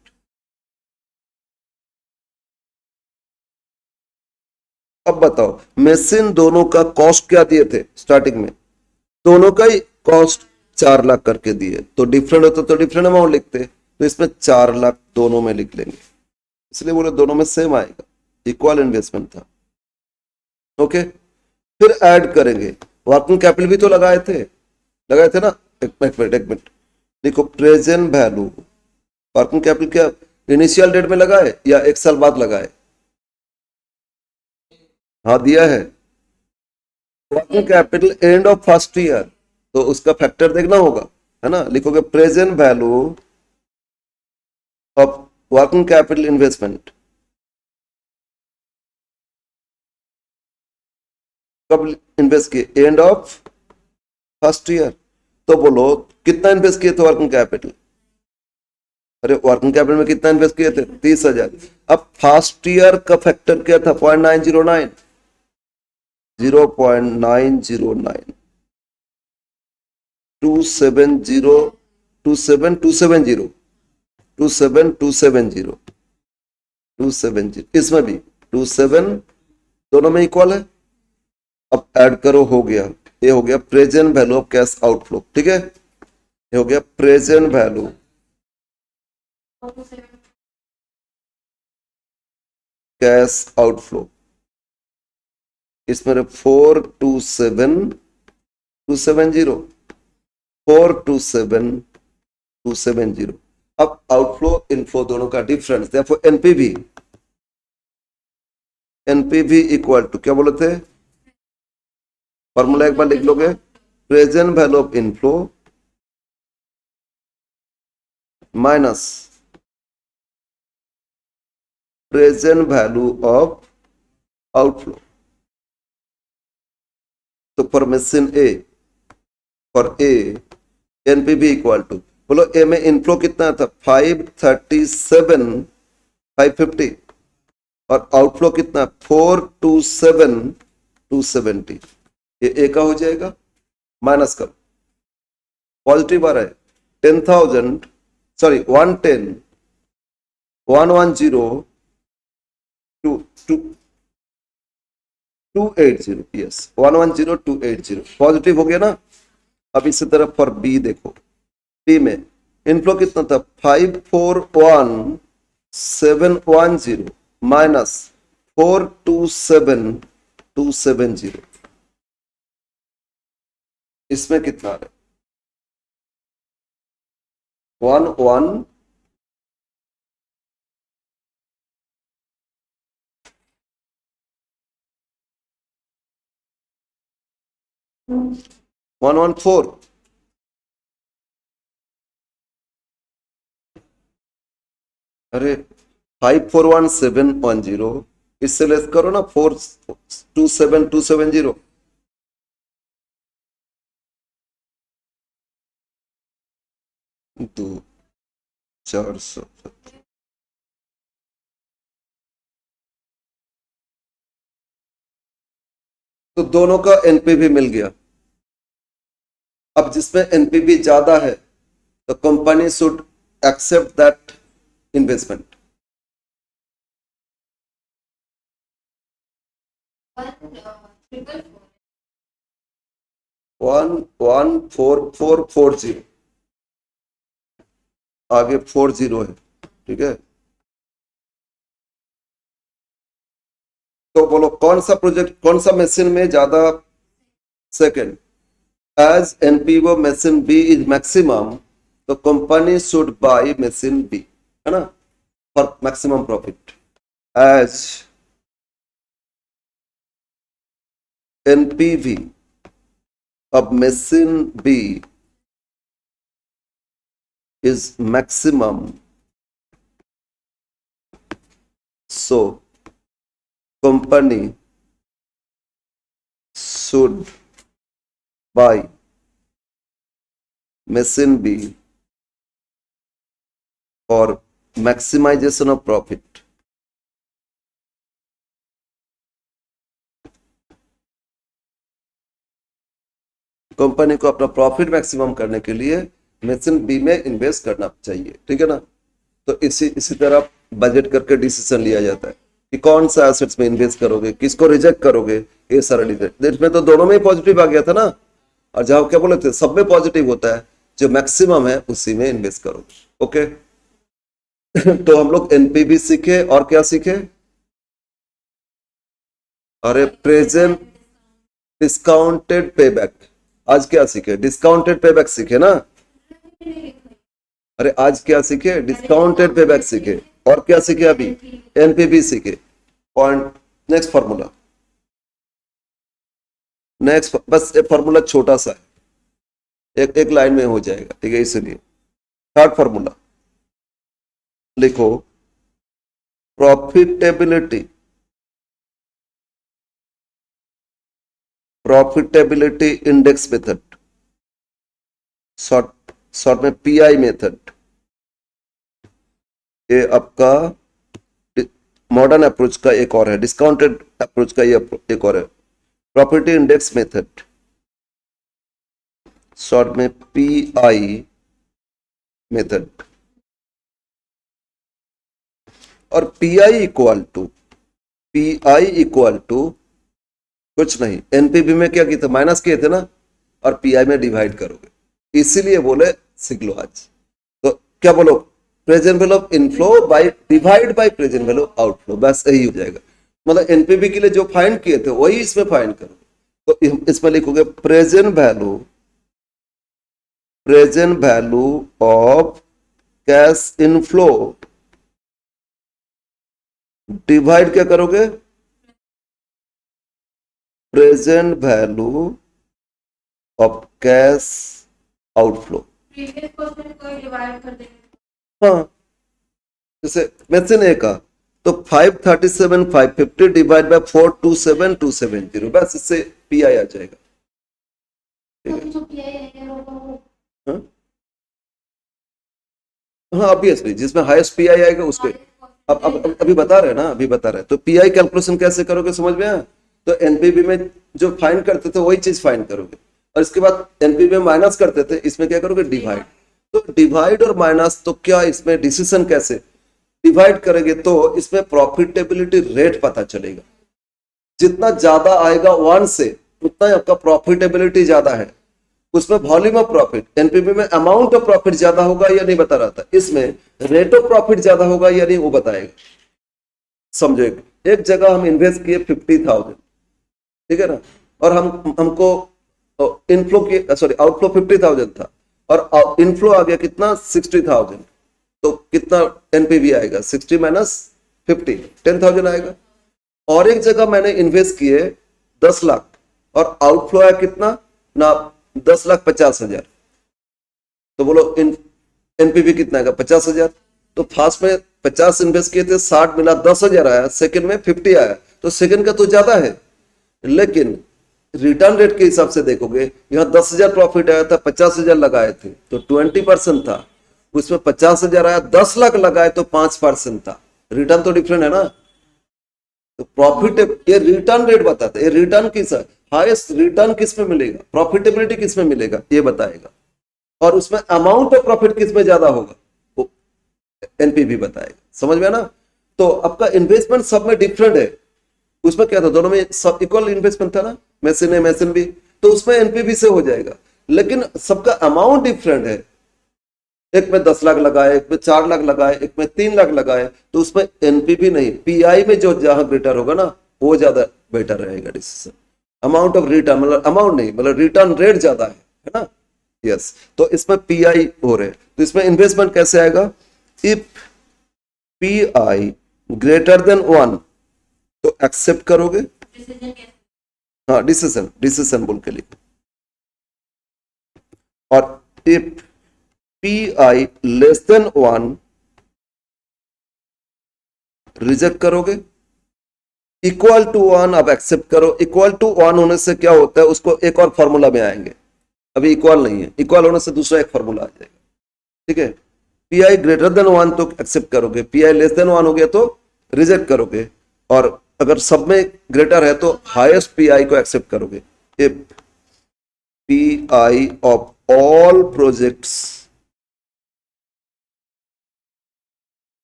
अब बताओ मशीन दोनों का कॉस्ट क्या दिए थे स्टार्टिंग में, दोनों का ही कॉस्ट 4 लाख करके दिए, तो डिफरेंट होता तो डिफरेंट अमाउंट लिखते, तो इसमें 4 लाख दोनों में लिख लेंगे, इसलिए बोले दोनों में सेम आएगा, इक्वल इन्वेस्टमेंट था। ओके, फिर ऐड करेंगे, वर्किंग कैपिटल भी तो लगाए थे ना। एक मिनट देखो, प्रेजेंट वैल्यू वर्किंग कैपिटल क्या इनिशियल डेट में लगाए या 1 साल बाद लगाए, हाँ दिया है। Working capital end of first year, तो उसका फैक्टर देखना होगा, है ना। लिखोगे present value of working capital investment, कब इन्वेस्ट किए, एंड ऑफ फर्स्ट ईयर। तो बोलो कितना इन्वेस्ट किए थे वर्किंग कैपिटल, अरे वर्किंग कैपिटल में कितना इन्वेस्ट किए थे 30,000। अब फर्स्ट ईयर का फैक्टर क्या था 0.909, 0.909 270 27270 27270 270, इसमें भी 27 दोनों में इक्वल है। अब ऐड करो, हो गया, ये हो गया present value of cash outflow, ठीक है, ये हो गया प्रेजेंट वैल्यू कैश आउटफ्लो। इसमें 427 270 427270। अब आउटफ्लो इनफ्लो दोनों का डिफरेंस, देखो एनपीवी इक्वल टू क्या बोले थे, फॉर्मूला एक बार लिख लोगे, present value of inflow minus present value of outflow. तो for machine A, for A NPV equal to, बोलो ए में इनफ्लो कितना था 537 550 और आउटफ्लो कितना 427 270। ये ए का हो जाएगा, माइनस करो, पॉजिटिव आ रहा है 10,000 सॉरी 110 110 280, यस 110 280 पॉजिटिव हो गया ना। अब इसी तरफ फॉर बी देखो, बी में इनफ्लो कितना था 541 710 माइनस 427 270, इसमें कितना आ रहा है 11 114। अरे 541710 इससे लेस करो ना 427270। दो 400, तो दोनों का एनपीवी मिल गया। अब जिसमें एनपीवी ज्यादा है तो company should accept that investment. 11440 आगे 40 है, ठीक है। तो बोलो कौन सा प्रोजेक्ट, कौन सा मशीन में ज्यादा, second, as NPV machine B is maximum, तो company should buy machine B, है ना, for maximum profit. As NPV of machine B is maximum, so company should buy machine B for maximization of profit। Company को अपना प्रॉफिट मैक्सिमम करने के लिए मशीन बी में इन्वेस्ट करना चाहिए, ठीक है ना। तो इसी तरह बजट करके डिसीजन लिया जाता है कि कौन सा एसेट्स में इन्वेस्ट करोगे, किसको रिजेक्ट करोगे, ये सारा डिसीजन। इसमें तो दोनों में ही पॉजिटिव आ गया था ना, और जहां क्या बोले थे सब में पॉजिटिव होता है, जो मैक्सिमम है उसी में इन्वेस्ट करोगे। ओके तो हम लोग एनपीवी सीखे और क्या सीखे, अरे प्रेजेंट डिस्काउंटेड पेबैक। आज क्या सीखे, डिस्काउंटेड पेबैक सीखे ना। अरे आज क्या सीखे, डिस्काउंटेड पेबैक सीखे, और क्या सीखे अभी, एनपीवी सीखे। पॉइंट, नेक्स्ट फॉर्मूला, नेक्स्ट, बस ये फॉर्मूला छोटा सा है, एक लाइन में हो जाएगा, ठीक है। इसलिए थर्ड फॉर्मूला लिखो, प्रॉफिटेबिलिटी इंडेक्स मेथड, शॉर्ट में पीआई मेथड। ये आपका मॉडर्न अप्रोच का एक और है, डिस्काउंटेड अप्रोच का ये एक और है, प्रॉफिट इंडेक्स मेथड, शॉर्ट में पीआई मेथड। और पीआई इक्वल टू कुछ नहीं, एनपीवी में क्या किया था, माइनस किए थे ना, और पीआई में डिवाइड करोगे, इसीलिए बोले सीख लो आज। तो क्या बोलो, present value of inflow by divide by present value of outflow, बस यही हो जाएगा। मतलब एनपीवी के लिए जो फाइंड किए थे वही इसमें फाइंड करो, तो इसमें लिखोगे present value of cash inflow divide क्या करोगे, present value of cash outflow. Previous question को डिवाइड कर देंगे। हाँ, जैसे मेंशन ए का तो 537 550 डिवाइड बाय 427270, बस इससे पीआई आ जाएगा। तो जो पीआई आएगा वो हाँ हाँ ऑब्वियसली जिसमें हाईएस्ट पीआई आएगा उसके अब अभी बता रहे हैं ना, अभी बता रहे हैं। तो पीआई कैलकुलेशन कैसे करोगे समझ में आया? तो एनपीवी में जो फाइंड करते थे वही चीज फाइंड करोगे, और इसके बाद एनपीवी में माइनस करते थे, इसमें क्या करोगे डिवाइड। तो डिवाइड और माइनस, तो क्या इसमें डिसीजन कैसे डिवाइड करेंगे, तो इसमें प्रॉफिटेबिलिटी रेट पता चलेगा। जितना ज्यादा आएगा वन से उतना ही आपका प्रॉफिटेबिलिटी ज्यादा है। उसमें वॉल्यूम ऑफ प्रॉफिट, एनपीवी में अमाउंट ऑफ प्रॉफिट ज्यादा होगा या नहीं बता रहा था, इसमें रेट ऑफ प्रॉफिट ज्यादा होगा या नहीं वो बताएगा। समझो, एक जगह हम इन्वेस्ट किए 50,000, ठीक है ना, और हमको इनफ्लो की सॉरी आउटफ्लो 50,000 था और इनफ्लो आ गया कितना 60,000, तो कितना एनपीवी आएगा 60 माइनस 50, 10,000 आएगा। और एक जगह मैंने इन्वेस्ट किए 10 लाख और आउटफ्लो आया कितना ना 10,50,000, तो बोलो एनपीवी कितना आएगा 50,000। तो फर्स्ट में 50 इन्वेस्ट किए थे, 60 मिला 10,000 आया, सेकंड में 50 आया, तो सेकंड का तो ज्यादा है। लेकिन रिटर्न रेट के हिसाब से देखोगे, यहाँ 10,000 प्रॉफिट आया था, 50,000 लगाए थे तो 20% था, उसमें 50,000 आया, 10 लाख लगाए तो 5% था। रिटर्न तो डिफरेंट है ना। तो प्रॉफिट ये रिटर्न रेट बताता है, ये रिटर्न किस हाईएस्ट रिटर्न किस में मिलेगा, प्रॉफिटेबिलिटी किस में मिलेगा ये बताएगा, और उसमें अमाउंट ऑफ प्रॉफिट किस में ज्यादा होगा वो एनपीवी बताएगा। समझ में ना? तो आपका इन्वेस्टमेंट सब में डिफरेंट है। उसमें क्या था, दोनों में सब इक्वल इन्वेस्टमेंट था ना, मशीन है मशीन भी, तो उसमें एनपीवी से हो जाएगा। लेकिन सबका अमाउंट डिफरेंट है, एक में 10 लाख लगाए, एक में 4 लाख लगाए, एक में 3 लाख लगाए, तो उसमें एनपीवी नहीं, पीआई में जो जहां बेटर होगा ना वो ज्यादा बेटर रहेगा डिसीजन। अमाउंट ऑफ रिटर्न मतलब अमाउंट नहीं, मतलब रिटर्न रेट ज्यादा है ना। यस, तो इसमें पीआई हो रहे, तो इसमें इन्वेस्टमेंट कैसे आएगा, इफ पीआई ग्रेटर देन 1 तो एक्सेप्ट करोगे। डिसीजन कैसे? हाँ डिसीजन बोल के लिखो, और if pi less than 1 reject करोगे। इक्वल टू 1 अब एक्सेप्ट करो। इक्वल टू 1 होने से क्या होता है, उसको एक और फॉर्मूला में आएंगे, अभी इक्वल नहीं है, इक्वल होने से दूसरा एक फॉर्मूला आ जाएगा। ठीक है, पीआई ग्रेटर देन 1 तो एक्सेप्ट करोगे, पीआई लेस देन 1 हो गया तो रिजेक्ट करोगे, और अगर सब में ग्रेटर है तो हाईएस्ट पीआई को एक्सेप्ट करोगे। If PI of all projects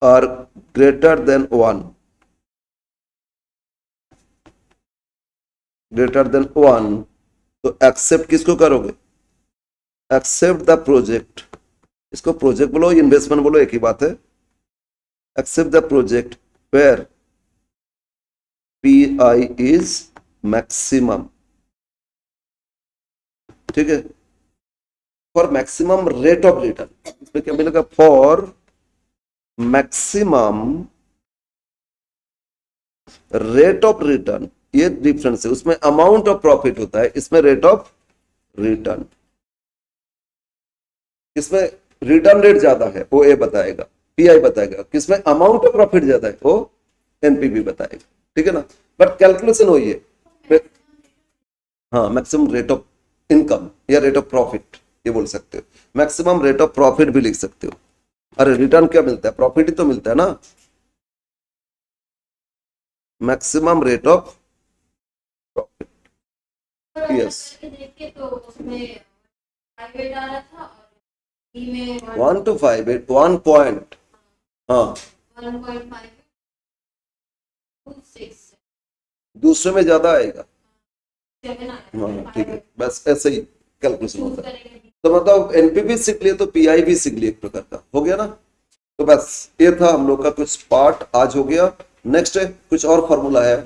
are greater than 1, greater than 1 तो एक्सेप्ट किसको करोगे, एक्सेप्ट द प्रोजेक्ट। इसको प्रोजेक्ट बोलो इन्वेस्टमेंट बोलो एक ही बात है। Accept the project where PI is maximum. ठीक है, for maximum rate of return, इसमें क्या मिलेगा, for maximum rate of return. ये डिफरेंस है, उसमें अमाउंट ऑफ प्रॉफिट होता है, इसमें रेट ऑफ रिटर्न। इसमें रिटर्न रेट ज्यादा है वो ए बताएगा, पीआई बताएगा, किसमें अमाउंट ऑफ प्रॉफिट ज्यादा है वो एनपीवी बताएगा। ठीक है ना, बट कैलकुलेशन वही है। हाँ, मैक्सिमम रेट ऑफ इनकम या रेट ऑफ प्रॉफिट ये बोल सकते हो, मैक्सिमम रेट ऑफ प्रॉफिट भी लिख सकते हो। अरे रिटर्न क्या मिलता है, प्रॉफिट ही तो मिलता है ना। Maximum rate of profit. Yes, देखिए तो उसमें 5 आ रहा था और बी में 1 to 5 1 पॉइंट, हाँ 1.5 6 दूसरे में ज्यादा आएगा। 7 हाँ ठीक है, बस ऐसे ही कैलकुलेशन चूज होता है। करेंगे। तो मतलब एनपीवी सीख लिए तो पीआई भी सीख लिए, एक प्रकार का हो गया ना। तो बस ये था हम लोग का कुछ पार्ट आज हो गया। नेक्स्ट है कुछ और फॉर्मूला है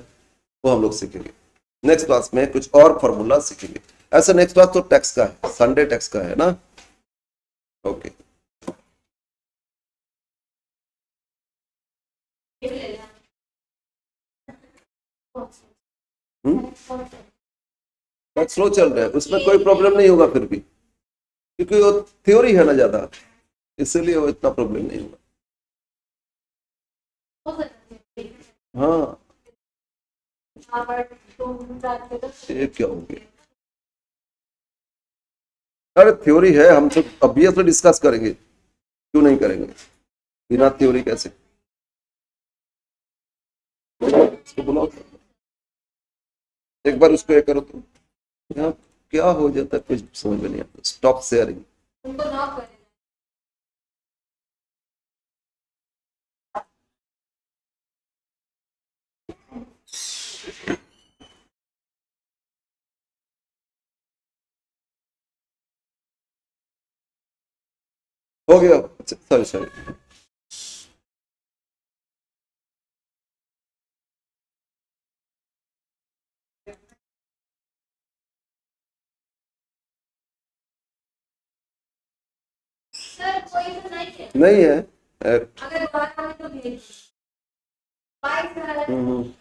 वो हम लोग सीखेंगे। नेक्स्ट क्लास में कुछ और फॉर्मूला सीखेंगे। ऐसा नेक्स्ट क्लास तो टैक्स का है, संडे टैक्स का है ना। ओके स्लो चल रहा है, उसमें कोई प्रॉब्लम नहीं होगा फिर भी, क्योंकि वो थ्योरी है ना ज्यादा, इसलिए वो इतना प्रॉब्लम नहीं होगा। हाँ ये क्या हो गया, अरे थ्योरी है, हम तो अभी तो डिस्कस करेंगे, क्यों नहीं करेंगे, बिना थ्योरी कैसे। इसको बुलाओ, एक बार उसको ये करो तो, यहाँ क्या हो जाता है कुछ समझ में नहीं आता। Stop sharing. उनको नॉक करें। हो गया, सॉरी सॉरी। सर कोई तो नहीं है, नहीं है अगर बात हमें तो भेज 22,000